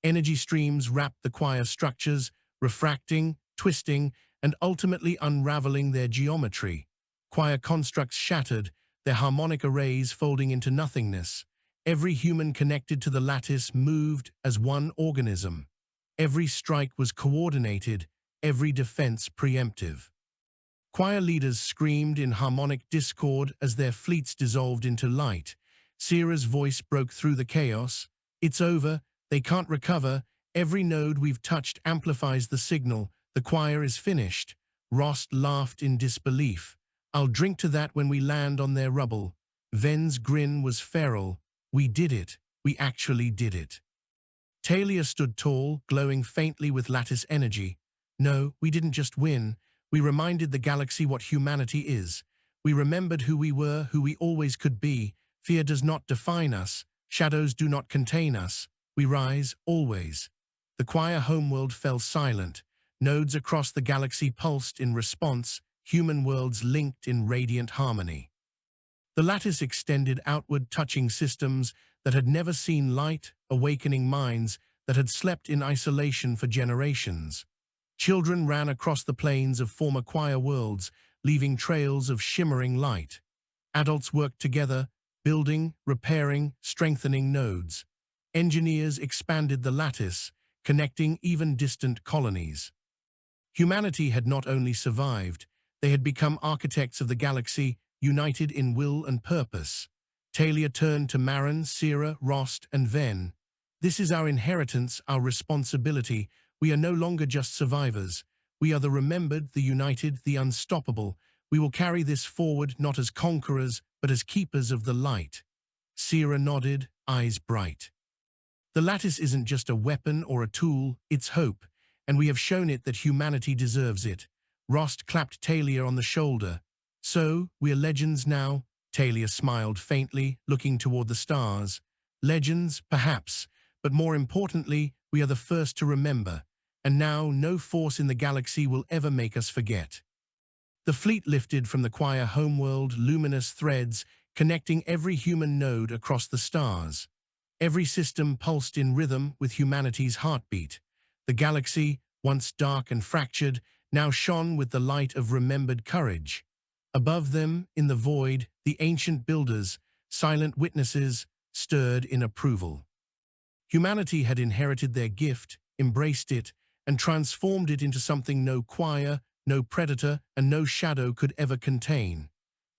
Energy streams wrapped the choir structures, refracting, twisting, and ultimately unraveling their geometry. Choir constructs shattered, their harmonic arrays folding into nothingness. Every human connected to the lattice moved as one organism. Every strike was coordinated, every defense preemptive. Choir leaders screamed in harmonic discord as their fleets dissolved into light. Sierra's voice broke through the chaos. "It's over. They can't recover. Every node we've touched amplifies the signal. The choir is finished." Rost laughed in disbelief. "I'll drink to that when we land on their rubble." Ven's grin was feral. "We did it. We actually did it." Talia stood tall, glowing faintly with lattice energy. "No, we didn't just win. We reminded the galaxy what humanity is. We remembered who we were, who we always could be. Fear does not define us. Shadows do not contain us. We rise, always." The choir homeworld fell silent. Nodes across the galaxy pulsed in response, human worlds linked in radiant harmony. The lattice extended outward, touching systems that had never seen light, awakening minds that had slept in isolation for generations. Children ran across the plains of former choir worlds, leaving trails of shimmering light. Adults worked together, building, repairing, strengthening nodes. Engineers expanded the lattice, connecting even distant colonies. Humanity had not only survived, they had become architects of the galaxy, united in will and purpose. Talia turned to Marin, Sierra, Rost, and Ven. "This is our inheritance, our responsibility. We are no longer just survivors. We are the remembered, the united, the unstoppable. We will carry this forward not as conquerors, but as keepers of the light. Sierra nodded, eyes bright. The lattice isn't just a weapon or a tool, it's hope, and we have shown it that humanity deserves it. Rost clapped Talia on the shoulder. So, we are legends now? Talia smiled faintly, looking toward the stars. Legends, perhaps, but more importantly, we are the first to remember. And now, no force in the galaxy will ever make us forget. The fleet lifted from the quiet homeworld, luminous threads, connecting every human node across the stars. Every system pulsed in rhythm with humanity's heartbeat. The galaxy, once dark and fractured, now shone with the light of remembered courage. Above them, in the void, the ancient builders, silent witnesses, stirred in approval. Humanity had inherited their gift, embraced it, and transformed it into something no choir, no predator, and no shadow could ever contain.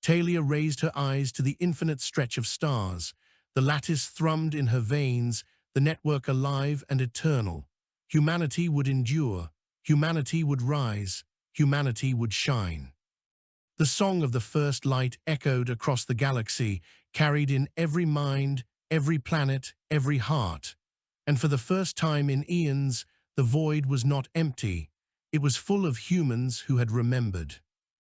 Talia raised her eyes to the infinite stretch of stars. The lattice thrummed in her veins, the network alive and eternal. Humanity would endure, humanity would rise, humanity would shine. The song of the first light echoed across the galaxy, carried in every mind, every planet, every heart. And for the first time in eons, the void was not empty. It was full of humans who had remembered.